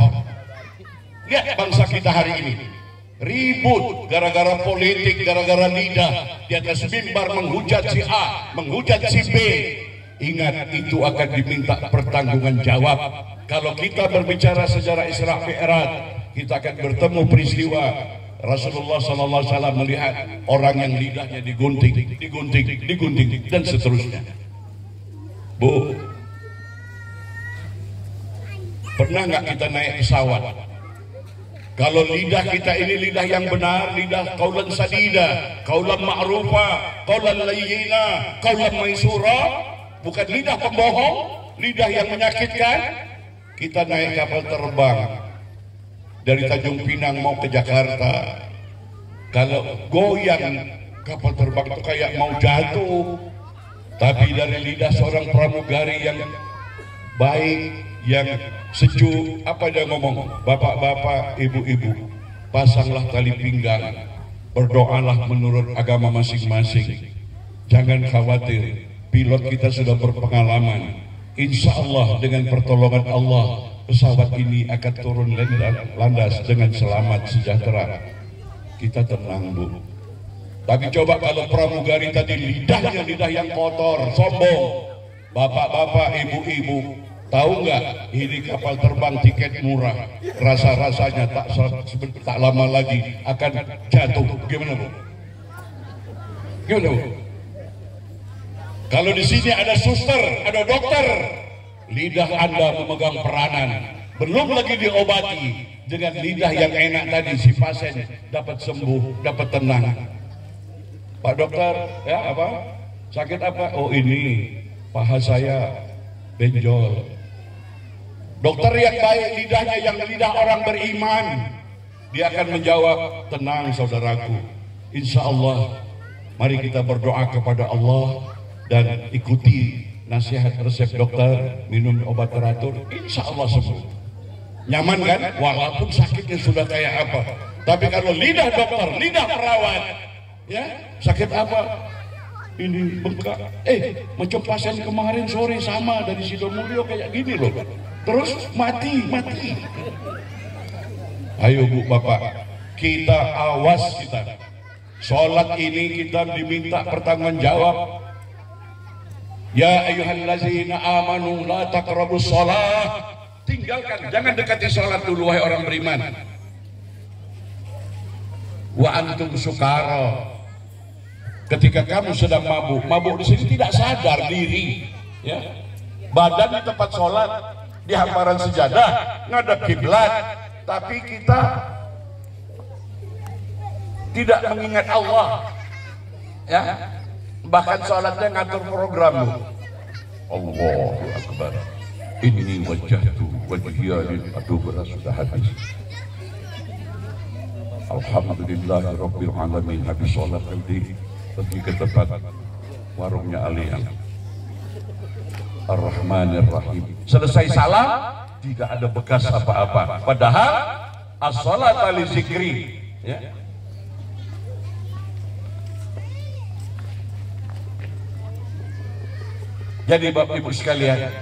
Lihat bangsa kita hari ini, ribut gara-gara politik, gara-gara lidah, di atas mimbar menghujat si A, menghujat si B. Ingat, itu akan diminta pertanggungan jawab. Kalau kita berbicara sejarah Isra Mi'raj, kita akan bertemu peristiwa Rasulullah SAW melihat orang yang lidahnya digunting dan seterusnya. Bu, pernah nggak kita naik pesawat? Kalau lidah kita ini lidah yang benar, lidah qaulan sadida, qaulan ma'rufa, qaulan layyina, qaulan maisura, bukan lidah pembohong, lidah yang menyakitkan. Kita naik kapal terbang dari Tanjung Pinang mau ke Jakarta, kalau goyang kapal terbang itu kayak mau jatuh. Tapi dari lidah seorang pramugari yang baik, yang sejuk, apa dia ngomong? Bapak-bapak, ibu-ibu, pasanglah tali pinggang, berdoalah menurut agama masing-masing. Jangan khawatir, pilot kita sudah berpengalaman. Insya Allah dengan pertolongan Allah, pesawat ini akan turun landas dengan selamat sejahtera. Kita tenang, Bu. Tapi coba kalau pramugari tadi lidahnya lidah yang kotor, sombong. Bapak-bapak, ibu-ibu, tahu nggak ini kapal terbang tiket murah, rasa-rasanya tak lama lagi akan jatuh. Gimana, Bu? Gimana, Bu? Kalau di sini ada suster, ada dokter, lidah Anda memegang peranan. Belum lagi diobati dengan lidah yang enak tadi, si pasien dapat sembuh, dapat tenang. Pak dokter, ya apa? Sakit apa? Oh ini paha saya benjol. Dokter yang baik lidahnya yang lidah orang beriman, dia akan menjawab, tenang saudaraku, insya Allah. Mari kita berdoa kepada Allah dan ikuti nasihat resep dokter, minum obat teratur, insya Allah sembuh. Nyaman kan? Walaupun sakitnya sudah kayak apa. Tapi kalau lidah dokter, lidah perawat, ya sakit apa? Ini bengkak. Macam pasien kemarin sore sama dari Sidomulyo kayak gini loh. Terus mati. Ayo Bu Bapak, kita awas kita. Sholat ini kita diminta pertanggungan jawab. Ya ayyuhallazina amanu la taqrabus shalah. Tinggalkan, jangan dekati sholat dulu wahai orang beriman. Wa antum sukara. Ketika kamu sedang mabuk di sini tidak sadar diri, ya. Badan di tempat sholat, di hamparan sejadah ngadep kiblat, tapi kita tidak mengingat Allah, ya. Bahkan sholatnya ngatur program. Allahu Akbar. Inni wajjahtu wajhiya lil beras sudah habis. Alhamdulillahi Rabbil Alamin. Habis sholat tadi pergi ke tempat warungnya Aliang Ar-Rahmanir Rahim. Selesai salam tidak ada bekas apa-apa. Padahal as-salat li zikri, ya. Jadi Bapak Ibu sekalian,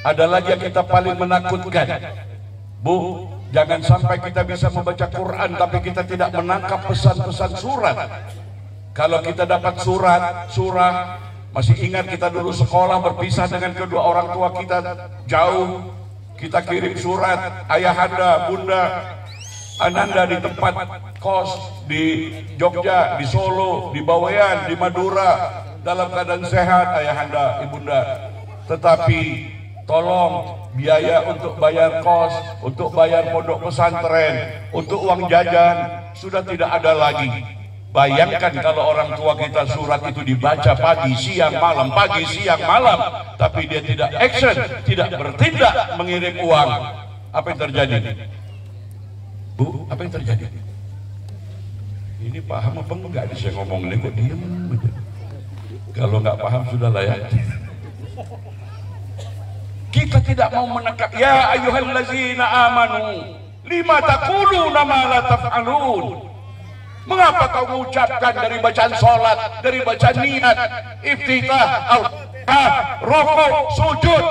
ada lagi yang kita paling menakutkan. Bu, jangan sampai kita bisa membaca Quran tapi kita tidak menangkap pesan-pesan surat. Kalau kita dapat surah, masih ingat kita dulu sekolah berpisah dengan kedua orang tua kita jauh. Kita kirim surat, ayahanda, bunda, ananda di tempat kos di Jogja, di Solo, di Bawean, di Madura, dalam keadaan sehat ayahanda, ibunda. Tetapi tolong biaya untuk bayar kos, untuk bayar pondok pesantren, untuk uang jajan sudah tidak ada lagi. Bayangkan kalau orang tua kita surat itu dibaca pagi, siang, malam, pagi, siang, malam, tapi dia tidak action, tidak bertindak mengirim uang. Apa yang terjadi? Bu, apa yang terjadi? Ini paham apa enggak nih saya ngomong ini kok diam? Kalau nggak paham sudahlah ya. Kita tidak mau menekap. Ya ayyuhallazina amanu lima taquluna ma la taf'alun. Mengapa kau mengucapkan dari bacaan sholat, dari bacaan niat, iftitah, rukuk, sujud,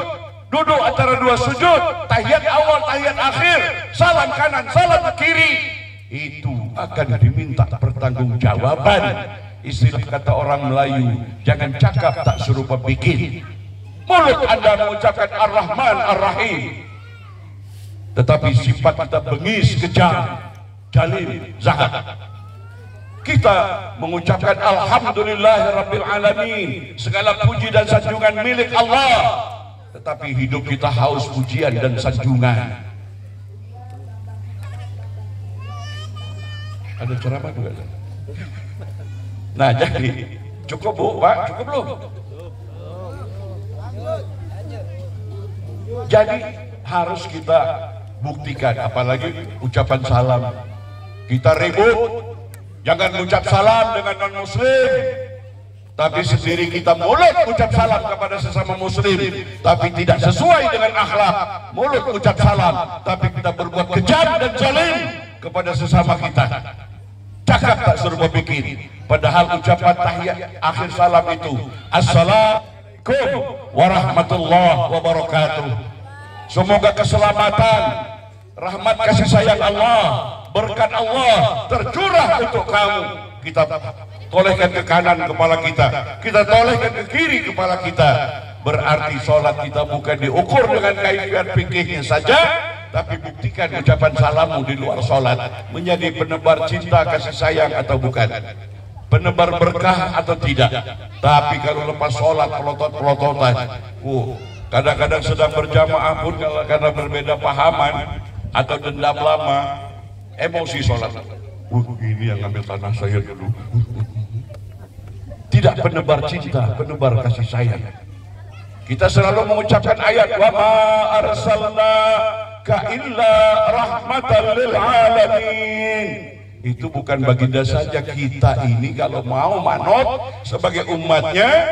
duduk antara dua sujud, tahiyat awal, tahiyat akhir, salam kanan, salam kiri, itu akan diminta pertanggungjawaban. Istilah kata orang Melayu, jangan cakap tak serupa bikin. Mulut Anda mengucapkan Ar-Rahman Ar-Rahim, tetapi sifat kita bengis, kejam, jalim, zakat. Kita mengucapkan Alhamdulillahirabbil alamin, segala puji dan sanjungan milik Allah, tetapi hidup kita haus pujian dan sanjungan. Ada ceramah juga. Nah, jadi cukup Bu, Pak, cukup belum? Jadi harus kita buktikan, apalagi ucapan salam. Kita ribut, jangan ucap salam dengan non-muslim, tapi sendiri kita mulut ucap salam kepada sesama muslim, tapi tidak sesuai dengan akhlak. Mulut ucap salam, tapi kita berbuat kejam dan zalim kepada sesama kita. Cakap tak serupa bikin. Padahal ucapan tahiyat akhir salam itu Assalamualaikum warahmatullahi wabarakatuh. Semoga keselamatan, rahmat kasih sayang Allah, berkat Allah tercurah untuk kamu. Kita tolehkan ke kanan kepala kita tolehkan ke kiri kepala kita. Berarti sholat kita bukan diukur dengan kaifiat fikihnya saja, tapi buktikan ucapan salammu di luar sholat menjadi penebar cinta kasih sayang atau bukan, penebar berkah atau tidak. Tapi kalau lepas sholat pelotot-pelototan, kadang-kadang sedang berjamaah pun karena berbeda pahaman atau dendam lama, emosi sholat. Ini yang ambil tanah saya dulu. Tidak penebar cinta, penebar kasih sayang. Kita selalu mengucapkan ayat wa ma arsalnaka illa rahmatan lil alamin. Itu bukan baginda saja, kita ini kalau mau manut sebagai umatnya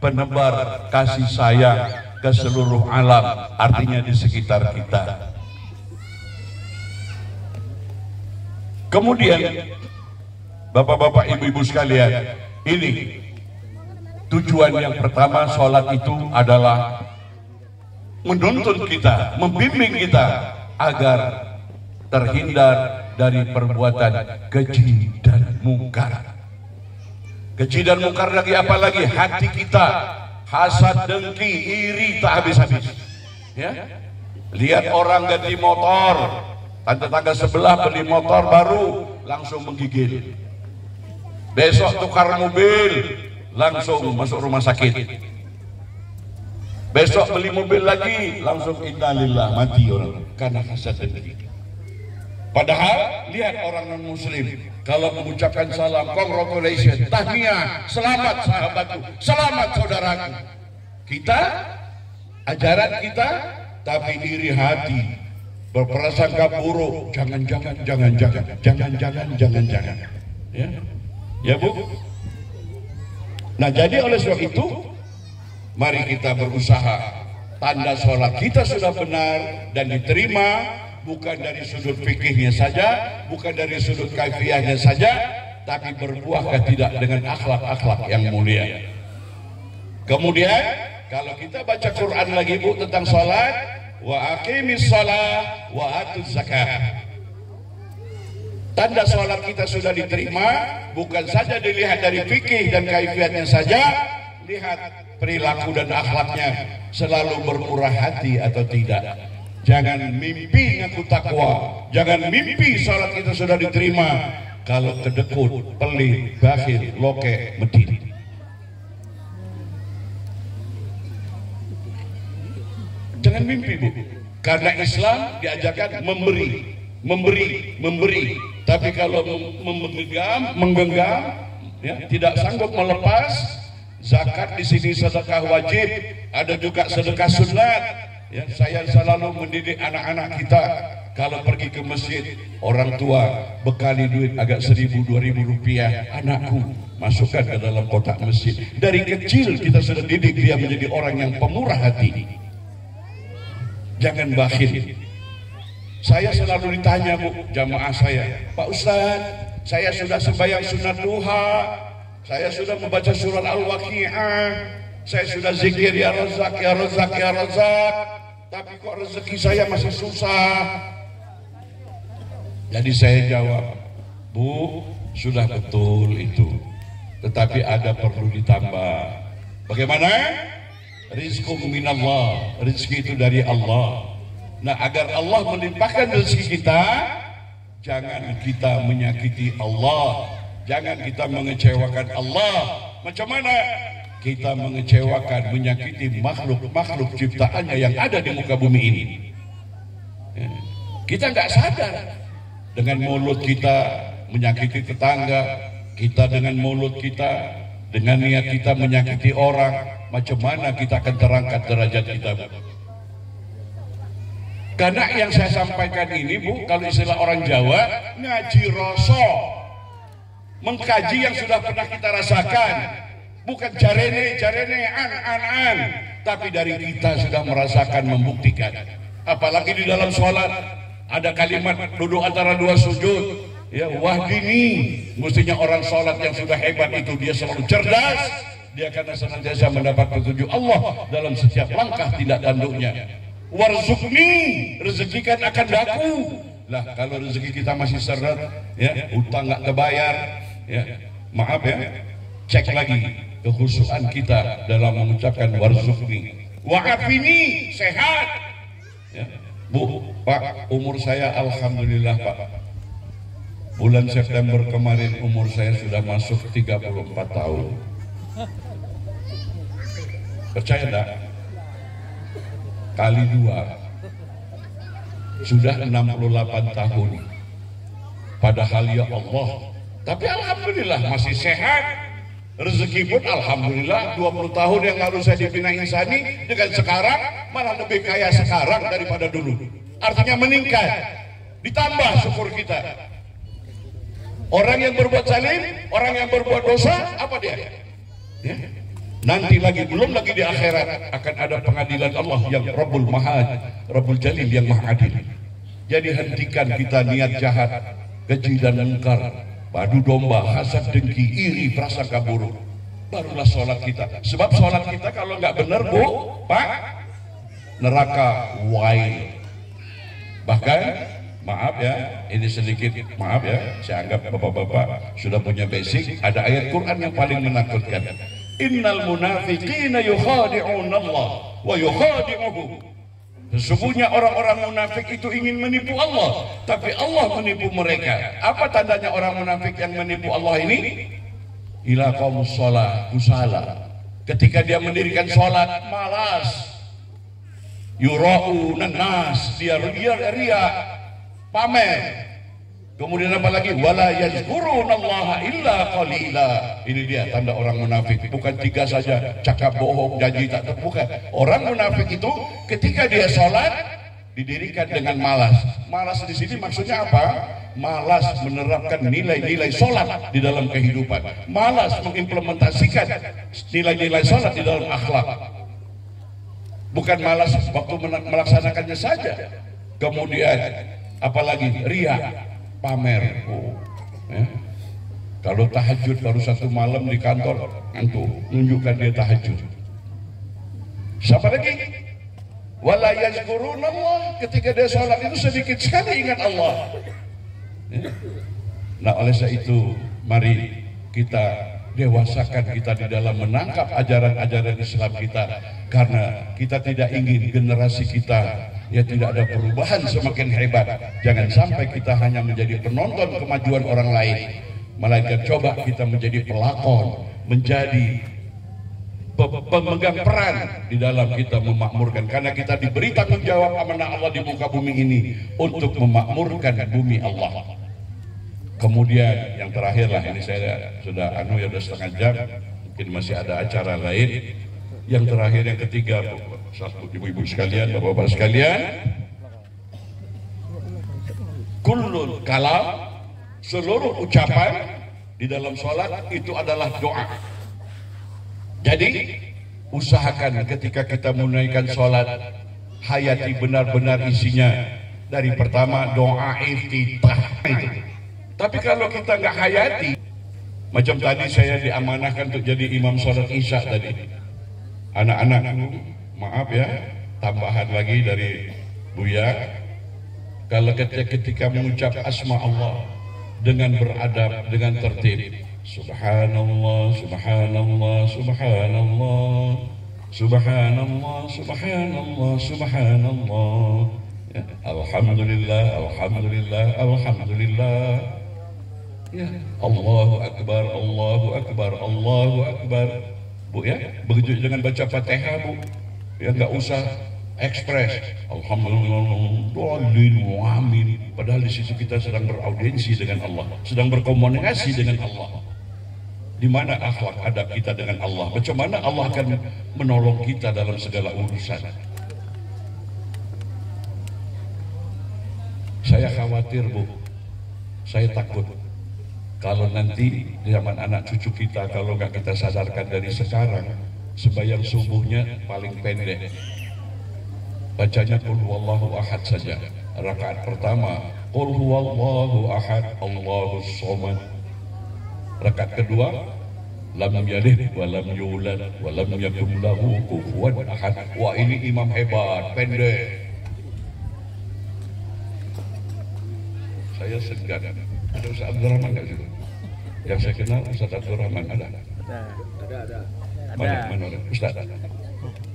penebar kasih sayang ke seluruh alam, artinya di sekitar kita. Kemudian Bapak-bapak, ibu-ibu sekalian, ini tujuan yang pertama. Sholat itu adalah menuntun kita, membimbing kita agar terhindar dari perbuatan keji dan mungkar. Keji dan mungkar lagi apa lagi? Hati kita hasad, dengki, iri tak habis-habis. Ya? Lihat orang ganti motor, tetangga sebelah beli motor baru, langsung menggigil. Besok tukar mobil, langsung masuk rumah sakit. Besok beli mobil lagi, langsung innalillah, mati orang karena hasad dengki. Padahal lihat orang non muslim kalau mengucapkan salam, congratulations, tahniah, selamat sahabatku, selamat saudaraku. Kita, ajaran kita, tapi iri hati, berprasangka buruk, jangan-jangan. Ya Bu. Nah jadi oleh sebab itu, mari kita berusaha. Tanda sholat kita sudah benar dan diterima, bukan dari sudut fikihnya saja, bukan dari sudut kaifiyahnya saja, tapi berbuahkah tidak dengan akhlak-akhlak yang mulia. Kemudian kalau kita baca Quran lagi Bu tentang sholat, wa aqimis shalah wa atuz zakah. Tanda sholat kita sudah diterima, bukan saja dilihat dari fikih dan kaifiyatnya saja, lihat perilaku dan akhlaknya, selalu bermurah hati atau tidak. Jangan mimpi ngaku takwa, jangan mimpi sholat kita sudah diterima kalau kedekut, pelit, bakhil, loke, medit. Jangan mimpi Bu, karena Islam diajarkan memberi. Tapi kalau menggenggam, ya, tidak sanggup melepas. Zakat di sini sedekah wajib, ada juga sedekah sunat. Ya, saya selalu mendidik anak-anak kita kalau pergi ke masjid, orang tua bekali duit agak 1.000-2.000 rupiah, anakku masukkan ke dalam kotak masjid. Dari kecil kita sudah didik dia menjadi orang yang pemurah hati. Jangan bakhil. Saya selalu ditanya Bu, jamaah saya, Pak Ustaz, saya sudah sembahyang sunat duha, saya sudah membaca surat Al-Waqi'ah, saya sudah zikir ya Razak, ya Razak, ya Razak, tapi kok rezeki saya masih susah. Jadi saya jawab, Bu, sudah betul itu, tetapi ada perlu ditambah. Bagaimana? Rizqum minallah, rezeki itu dari Allah. Nah, agar Allah melimpahkan rezeki kita, jangan kita menyakiti Allah, jangan kita mengecewakan Allah. Macam mana kita mengecewakan, menyakiti makhluk-makhluk ciptaannya yang ada di muka bumi ini? Kita nggak sadar. Dengan mulut kita menyakiti tetangga, kita dengan mulut kita, dengan niat kita menyakiti orang, macam mana kita akan terangkat derajat kita? Karena yang saya sampaikan ini Bu, kalau istilah orang Jawa, ngaji rasa, mengkaji yang sudah pernah kita rasakan, bukan jarene, an, tapi dari kita sudah merasakan, membuktikan. Apalagi di dalam sholat ada kalimat duduk antara dua sujud, ya wahdini. Mestinya orang sholat yang sudah hebat itu dia selalu cerdas, dia akan senantiasa mendapat petunjuk Allah dalam setiap langkah tindak tanduknya. Warzukni, rezekikan akan daku. Lah kalau rezeki kita masih seret, ya utang nggak kebayar, ya maaf ya, cek lagi kekhusyuan kita dalam mengucapkan warzukni. Wa'afini, sehat. Ya. Bu, Pak, umur saya alhamdulillah Pak. Bulan September kemarin umur saya sudah masuk 34 tahun. Percaya enggak? Kali 2 sudah 68 tahun. Padahal ya Allah, tapi alhamdulillah masih sehat. Rezeki pun alhamdulillah 20 tahun yang lalu saya dibina Insani, dengan sekarang malah lebih kaya sekarang daripada dulu. Artinya meningkat, ditambah syukur kita. Orang yang berbuat zalim, orang yang berbuat dosa, apa dia? Ya. Nanti lagi, belum lagi di akhirat akan ada pengadilan Allah yang Rabbul Mahad, Rabbul Jalil yang Maha Adil. Jadi hentikan kita niat jahat, keji dan mungkar, padu domba, hasad, dengki, iri, prasangka buruk. Barulah sholat kita. Sebab sholat kita kalau nggak benar Bu, Pak, neraka wail. Bahkan maaf ya, ini sedikit maaf ya, saya anggap bapak-bapak sudah punya basic. Ada ayat Quran yang paling menakutkan. Innal munafiqina yukhadi'una Allah wa yukhadi'uhu. Sesungguhnya orang-orang munafik itu ingin menipu Allah, tapi Allah menipu mereka. Apa tandanya orang munafik yang menipu Allah ini? Ila qamus shalah kusala. Ketika dia mendirikan sholat, malas. Yura'unan nas, dia ria, pamer. Kemudian apa lagi? Wala yazkurunallaha illa qalila. Ini dia tanda orang munafik. Bukan 3 saja, cakap bohong, janji tak terbuka. Orang munafik itu ketika dia sholat didirikan dengan malas. Malas di sini maksudnya apa? Malas menerapkan nilai-nilai sholat di dalam kehidupan. Malas mengimplementasikan nilai-nilai sholat di dalam akhlak. Bukan malas waktu melaksanakannya saja. Kemudian apalagi ria, pamer. Ya. Kalau tahajud baru 1 malam di kantor, ngantuk, nunjukkan dia tahajud. Siapa lagi? Wala yazkurunallah, ketika dia sholat itu sedikit sekali ingat Allah. Ya. Nah, oleh sebab itu mari kita dewasakan kita di dalam menangkap ajaran-ajaran Islam kita, karena kita tidak ingin generasi kita ya tidak ada perubahan semakin hebat. Jangan sampai kita hanya menjadi penonton kemajuan orang lain, melainkan coba kita menjadi pelakon, menjadi pemegang peran di dalam kita memakmurkan, karena kita diberi tanggung jawab amanah Allah di muka bumi ini untuk memakmurkan bumi Allah. Kemudian yang terakhir lah, ini saya sudah ya udah setengah jam, mungkin masih ada acara lain. Yang terakhir, yang ketiga, ibu-ibu sekalian, bapak-bapak sekalian, kullul kalam, seluruh ucapan di dalam sholat itu adalah doa. Jadi usahakan ketika kita menunaikan sholat, hayati benar-benar isinya. Dari pertama doa iftitah itu. Tapi kalau kita nggak hayati, macam tadi saya diamanahkan untuk jadi imam sholat isya tadi. Anak-anakku, maaf ya, tambahan lagi dari Buya. Kalau ketika mengucap asma Allah dengan beradab, dengan tertib, Subhanallah, Subhanallah, Subhanallah, Subhanallah, Subhanallah, Subhanallah, ya, Alhamdulillah, Alhamdulillah, Alhamdulillah. Ya, Allahu Akbar, Allahu Akbar, Allahu Akbar. Bu ya, begitu dengan baca Fatihah, Bu. Ya, nggak usah ekspres. Alhamdulillah, amin. Padahal di situ kita sedang beraudiensi dengan Allah, sedang berkomunikasi dengan Allah. Di mana akhlak adab kita dengan Allah? Bagaimana Allah akan menolong kita dalam segala urusan? Saya khawatir, Bu. Saya takut kalau nanti zaman anak cucu kita, kalau nggak kita sadarkan dari sekarang, sembahyang subuhnya paling pendek, bacanya qul huwallahu ahad saja. Rakaat pertama qul huwallahu ahad Allahus somad. Rakaat kedua lam yalid wa lam yulad wa lam yakul lahu kufuwan ahad. Wah, ini imam hebat, pendek. Saya segan. Ada Ustaz Abdurrahman nggak sih? Yang saya kenal Ustaz Abdurrahman ada. Mana Ustaz?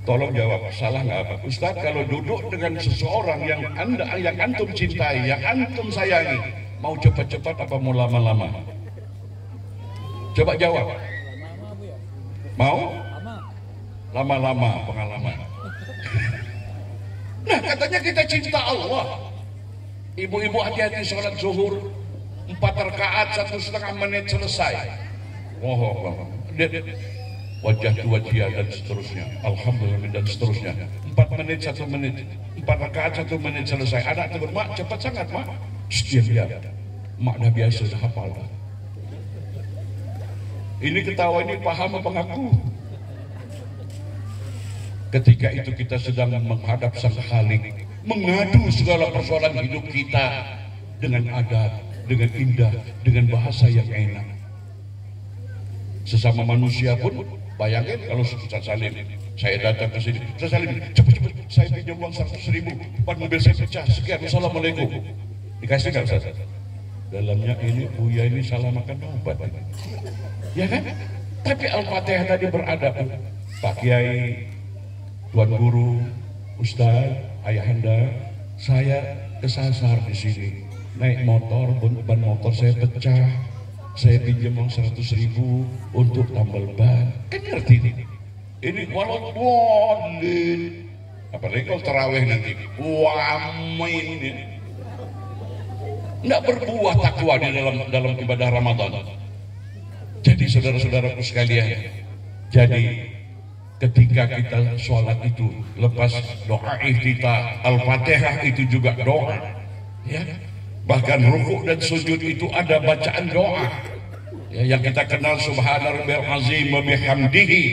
Tolong jawab, salah nggak apa? Ustaz, kalau duduk dengan seseorang yang antum cintai, yang antum sayangi, mau cepat-cepat apa mau lama-lama? Coba jawab. Mau? Lama-lama pengalaman. Nah, katanya kita cinta Allah. Ibu-ibu hati-hati sholat zuhur 4 rakaat 1,5 menit selesai. Wajah wajah dan seterusnya. Alhamdulillah dan seterusnya. 4 menit 1 menit. 4 rakaat 1 menit selesai. Anak tegur, mak cepat sangat mak. Diam. Mak dah biasa dah hafal dah. Ini ketawa ini paham apa ngaku? Ketika itu kita sedang menghadap Sang Khalik, mengadu segala persoalan hidup kita dengan adab, dengan indah, dengan bahasa yang enak. Sesama manusia pun, bayangin kalau Ustaz Salim, saya datang ke sini, Ustaz Salim, cepat-cepat, saya pinjam uang 100.000, depan mobil saya pecah, sekian, Assalamualaikum. Dikasih nggak Ustaz? Dalamnya ini, Buya ini salah makan obat. Ya kan? Tapi Al-Fatihah tadi beradab. Pak Kiai, Tuan Guru, Ustaz, Ayahanda, saya kesasar di sini. Naik motor, ban motor saya pecah. Saya pinjam uang 100.000 untuk tambal ban. Kan ngerti ini? Ini walau boleh. Apalagi kalau terawih nanti, wamai ini nggak berbuah takwa di dalam ibadah Ramadan. Jadi saudara-saudaraku sekalian, jadi ketika kita sholat itu lepas doa iftitah Al-Fatihah itu juga doa, ya. Bahkan rukuk dan sujud itu ada bacaan doa, ya, yang kita kenal Subhana Rabbiyal Azim wa bihamdihi.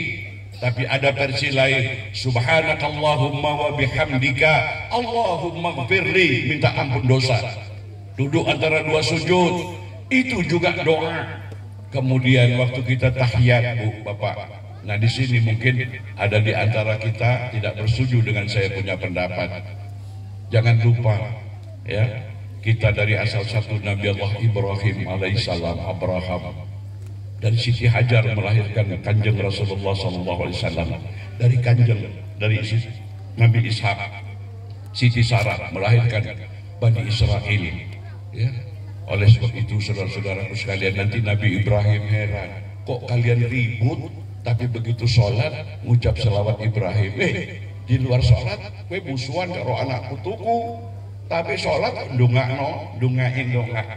Tapi ada versi lain, Subhanakallahumma wa bihamdika Allahumma gfirli, minta ampun dosa. Duduk antara dua sujud itu juga doa. Kemudian waktu kita tahiyat, Bu, Bapak. Nah, di sini mungkin ada di antara kita tidak bersetuju dengan saya punya pendapat. Jangan lupa, ya, kita dari asal satu Nabi Allah Ibrahim alaihissalam, Abraham, dan Siti Hajar melahirkan Kanjeng Rasulullah SAW. Dari Kanjeng, dari Nabi Ishak, Siti Sarah melahirkan Bani Israel, ya. Oleh sebab itu saudara-saudaraku sekalian, nanti Nabi Ibrahim heran, kok kalian ribut tapi begitu sholat ngucap selawat Ibrahim. Di luar sholat gue musuhan karo anakku tuku, tapi sholat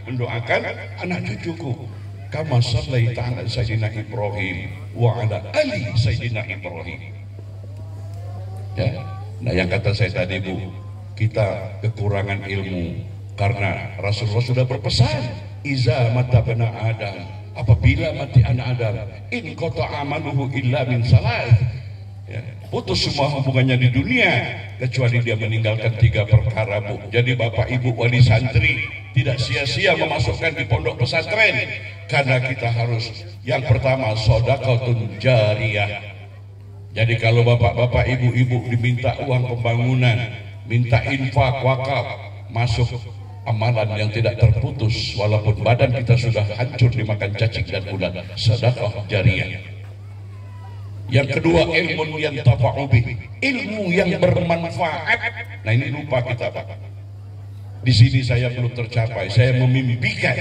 mendoakan anak cucuku. Kama sallaita ala Sayyidina Ibrahim wa ala ali Sayyidina Ibrahim. Ya. Nah, yang kata saya tadi, Bu, kita kekurangan ilmu. Karena Rasulullah sudah berpesan, iza mata bena Adam, apabila mati anak Adam, in qata amaluhu illa min salat, ya, putus semua hubungannya di dunia kecuali dia meninggalkan 3 perkara, Bu. Jadi Bapak Ibu wali santri tidak sia-sia memasukkan di pondok pesantren, karena kita harus yang pertama shadaqatun jariyah. Jadi kalau bapak-bapak, ibu-ibu diminta uang pembangunan, minta infak, wakaf, masuk amalan yang tidak terputus walaupun badan kita sudah hancur dimakan cacing dan ulat, sedekah jariyah. Yang kedua, ilmu yang tafa'u bih, ilmu yang bermanfaat. Nah, ini lupa kita, Pak. Di sini saya belum tercapai. Saya memimpikan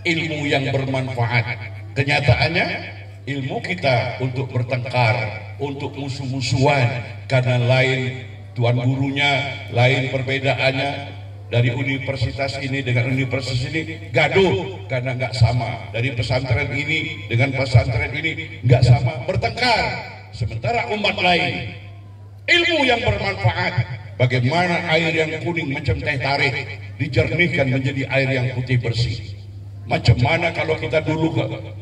ilmu yang bermanfaat. Kenyataannya ilmu kita untuk bertengkar, untuk musuh-musuhan, karena lain tuan gurunya, lain perbedaannya. Dari universitas ini dengan universitas ini gaduh karena nggak sama. Dari pesantren ini dengan pesantren ini nggak sama, bertengkar. Sementara umat lain ilmu yang bermanfaat, bagaimana air yang kuning macam teh tarik dijernihkan menjadi air yang putih bersih. Macam mana kalau kita dulu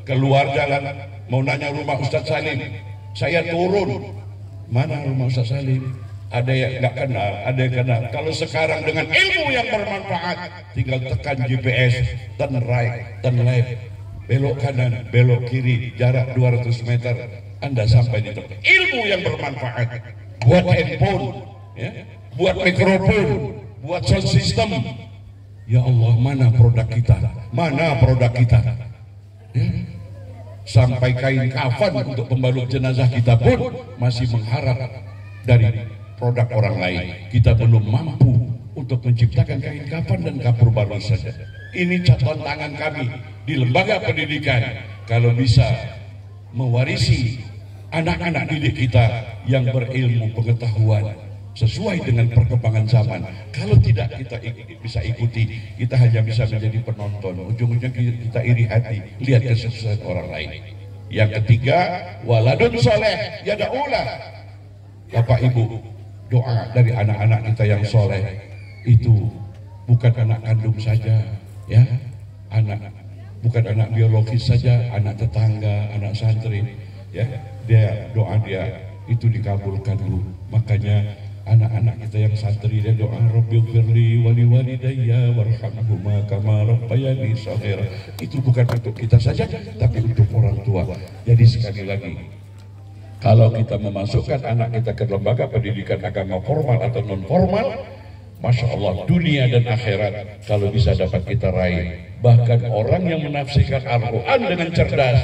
keluar jalan mau nanya rumah Ustadz Salim, saya turun, mana rumah Ustadz Salim? Ada yang nggak kenal, ada yang kenal. Kalau sekarang dengan ilmu yang bermanfaat, tinggal tekan GPS, turn right, turn left, belok kanan, belok kiri, jarak 200 meter, Anda sampai di tempat. Ilmu yang bermanfaat, buat handphone, ya, buat mikrofon, buat sound system. Ya Allah, mana produk kita? Mana produk kita? Ya. Sampai kain kafan untuk pembalut jenazah kita pun masih mengharap dari produk orang lain. Kita belum mampu untuk menciptakan kain kafan dan kapur baru saja. Ini catatan tangan kami di lembaga pendidikan, kalau bisa mewarisi anak-anak didik kita yang berilmu pengetahuan sesuai dengan perkembangan zaman. Kalau tidak kita bisa ikuti, kita hanya bisa menjadi penonton. Ujung-ujungnya kita iri hati lihat kesuksesan orang lain. Yang ketiga, waladun soleh yada'ulah. Bapak Ibu, doa dari anak-anak kita yang soleh itu bukan anak kandung saja, ya, bukan anak biologis saja, anak tetangga, anak santri, ya, doa dia itu dikabulkan, Bu. Makanya anak-anak kita yang santri dia doa Rabbighfirli wali walidayya warhamhuma kama rabbayani shaghira. Itu bukan untuk kita saja, tapi untuk orang tua. Jadi sekali lagi, kalau kita memasukkan anak kita ke lembaga pendidikan agama formal atau non formal, Masya Allah, dunia dan akhirat kalau bisa dapat kita raih. Bahkan orang yang menafsirkan Al-Quran dengan cerdas,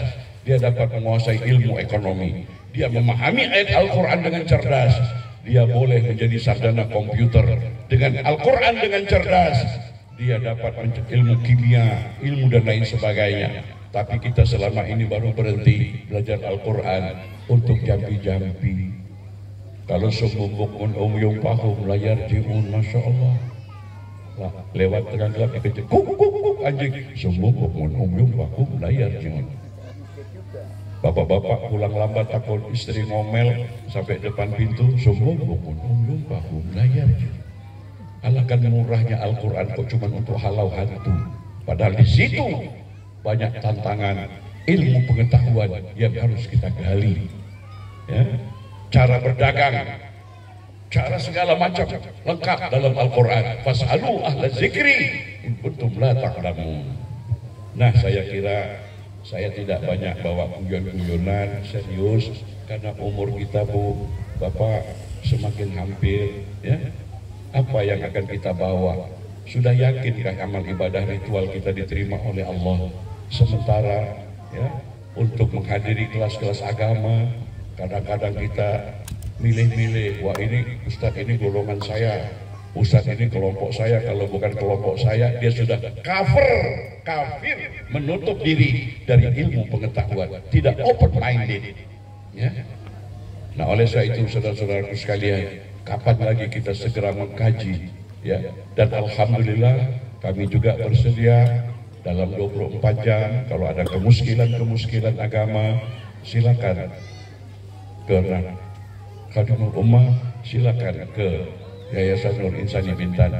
dia dapat menguasai ilmu ekonomi. Dia memahami ayat Al-Quran dengan cerdas, dia boleh menjadi sarjana komputer. Dengan Al-Quran dengan cerdas, dia dapat ilmu kimia, ilmu dan lain sebagainya. Tapi kita selama ini baru berhenti belajar Al-Quran untuk jampi-jampi. Kalau sumbumbuk yung pahum layar jiun, masya Allah. Lah, lewat tengah gelap dikejar, kuk anjing, sumbumbuk yung pahum layar jiun. Bapak-bapak pulang lambat takut istri ngomel sampai depan pintu, sumbumbuk yung pahum layar jiun. Alangkah murahnya Al-Quran kok cuma untuk halau hantu. Padahal di situ banyak tantangan ilmu pengetahuan yang harus kita gali. Ya. Cara berdagang, cara segala macam lengkap dalam Al-Quran. Fas'alu ahla zikri in kuntum la ta'lamun. Nah, saya kira saya tidak banyak bawa guyon-guyonan serius karena umur kita, Bu, Bapak semakin hampir, ya. Apa yang akan kita bawa? Sudah yakinkah amal ibadah ritual kita diterima oleh Allah? Sementara ya, untuk menghadiri kelas-kelas agama, kadang-kadang kita milih-milih, wah ini Ustadz ini golongan saya, Ustadz ini kelompok saya, kalau bukan kelompok saya dia sudah kafir, menutup diri dari ilmu pengetahuan, tidak open minded, ya. Nah, oleh sebab itu saudara-saudaraku sekalian, kapan lagi kita segera mengkaji, ya. Dan alhamdulillah kami juga bersedia dalam 24 jam kalau ada kemuskilan agama, silakan ke Khadimul Ummah, silakan ke Yayasan Nur Insani Bintan.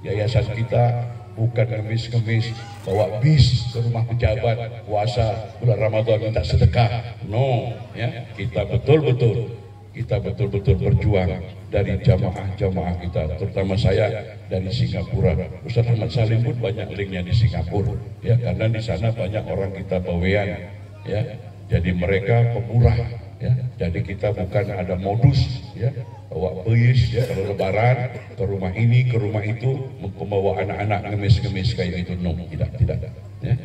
Yayasan kita bukan ngemis-ngemis bawa bis ke rumah pejabat puasa bulan Ramadan minta sedekah. No, ya. Kita betul-betul berjuang dari jamaah-jamaah kita, terutama saya dari Singapura. Ustaz Ahmad Salim pun banyak linknya di Singapura, ya, karena di sana banyak orang kita bawean, ya. Jadi mereka pemurah, ya. Jadi kita bukan ada modus, ya, bawa bis, ya, kalau lebaran ke rumah ini, ke rumah itu, membawa anak-anak ngemis-ngemis kayak itu. No, tidak, ya.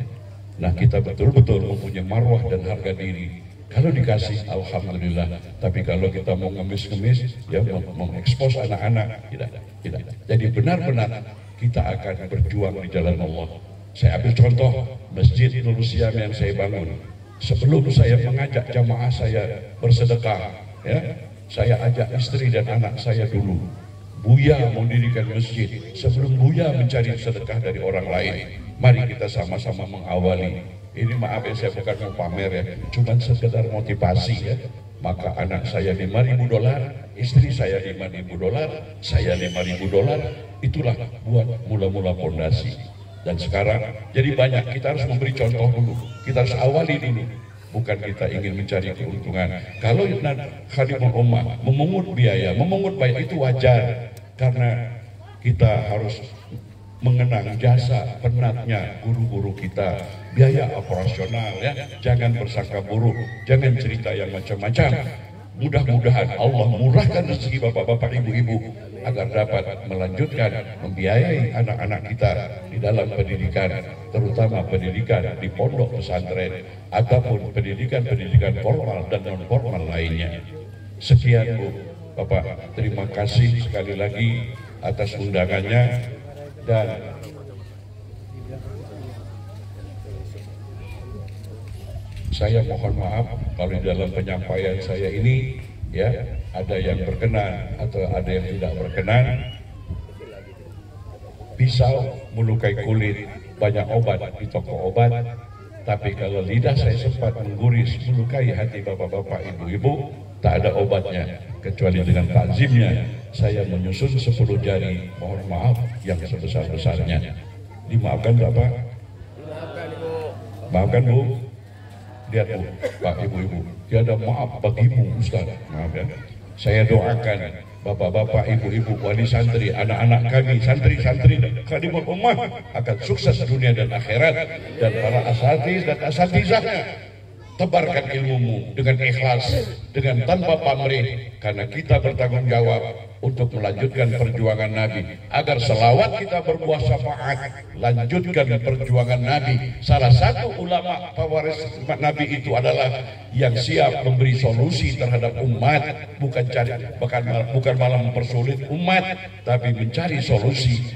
Nah, kita betul-betul mempunyai marwah dan harga diri. Kalau dikasih, alhamdulillah. Tapi kalau kita mau ngemis-ngemis, ya, mengekspos anak-anak, tidak. Jadi benar-benar kita akan berjuang di jalan Allah. Saya ambil contoh Masjid Nurul Siam yang saya bangun. Sebelum saya mengajak jamaah saya bersedekah, ya, saya ajak istri dan anak saya dulu. Buya mendirikan masjid, sebelum Buya mencari sedekah dari orang lain, mari kita sama-sama mengawali. Ini maaf ya, saya bukan mau pamer ya, cuma sekedar motivasi, ya. Maka anak saya $5.000, istri saya $5.000, saya $5.000, itulah buat mula-mula fondasi. Dan sekarang jadi banyak, kita harus memberi contoh dulu, kita harus awali dulu. Bukan kita ingin mencari keuntungan. Kalau Khadimul Ummah memungut biaya, memungut biaya itu wajar, karena kita harus mengenang jasa penatnya guru-guru kita, biaya operasional, ya. Jangan bersangka buruk, jangan cerita yang macam-macam. Mudah-mudahan Allah murahkan rezeki bapak-bapak, ibu-ibu agar dapat melanjutkan membiayai anak-anak kita di dalam pendidikan, terutama pendidikan di pondok pesantren ataupun pendidikan formal dan non formal lainnya. Sekian, Bu, Bapak, terima kasih sekali lagi atas undangannya. Dan saya mohon maaf kalau di dalam penyampaian saya ini, ya, ada yang berkenan atau ada yang tidak berkenan. Pisau melukai kulit, banyak obat di toko obat. Tapi kalau lidah saya sempat mengguris, melukai hati bapak-bapak, ibu-ibu, tak ada obatnya kecuali dengan takzimnya. Saya menyusun 10 jari, mohon maaf yang sebesar-besarnya. Dimaafkan Bapak? Maafkan Bu? Lihat Bu, Pak, ibu-ibu, tiada maaf bagimu Ustaz. Maaf ya. Saya doakan bapak-bapak, ibu-ibu, wali santri, anak-anak kami, santri-santri Khadimul Ummah akan sukses dunia dan akhirat. Dan para asatiz dan asatizahnya, tebarkan ilmumu dengan ikhlas, dengan tanpa pamrih, karena kita bertanggung jawab untuk melanjutkan perjuangan Nabi, agar selawat kita berbuah syafaat. Lanjutkan perjuangan Nabi. Salah satu ulama pewaris Nabi itu adalah yang siap memberi solusi terhadap umat, bukan malah mempersulit umat, tapi mencari solusi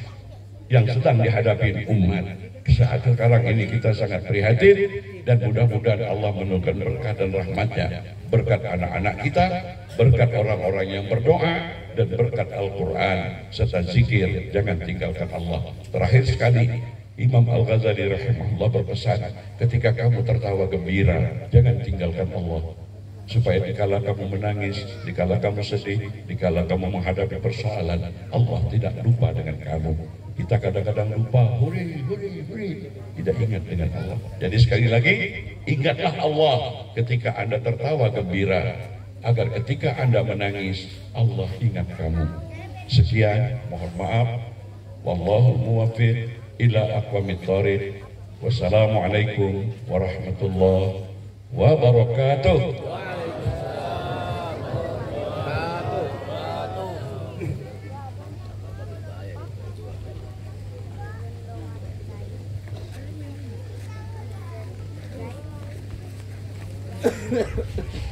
yang sedang dihadapi umat. Saat sekarang ini kita sangat prihatin, dan mudah-mudahan Allah menurunkan berkah dan rahmatnya, berkat anak-anak kita, berkat orang-orang yang berdoa, dan berkat Al-Quran serta zikir. Jangan tinggalkan Allah. Terakhir sekali, Imam Al-Ghazali rahimahullah berpesan, ketika kamu tertawa gembira, jangan tinggalkan Allah. Supaya dikala kamu menangis, dikala kamu sedih, dikala kamu menghadapi persoalan, Allah tidak lupa dengan kamu. Kita kadang-kadang lupa, huri, tidak ingat dengan Allah. Jadi sekali lagi, ingatlah Allah ketika Anda tertawa gembira, agar ketika Anda menangis, Allah ingat kamu. Sekian, mohon maaf. Wallahul muwaffiq ila aqwamit thoriq. Wassalamualaikum warahmatullahi wabarakatuh. Hehehe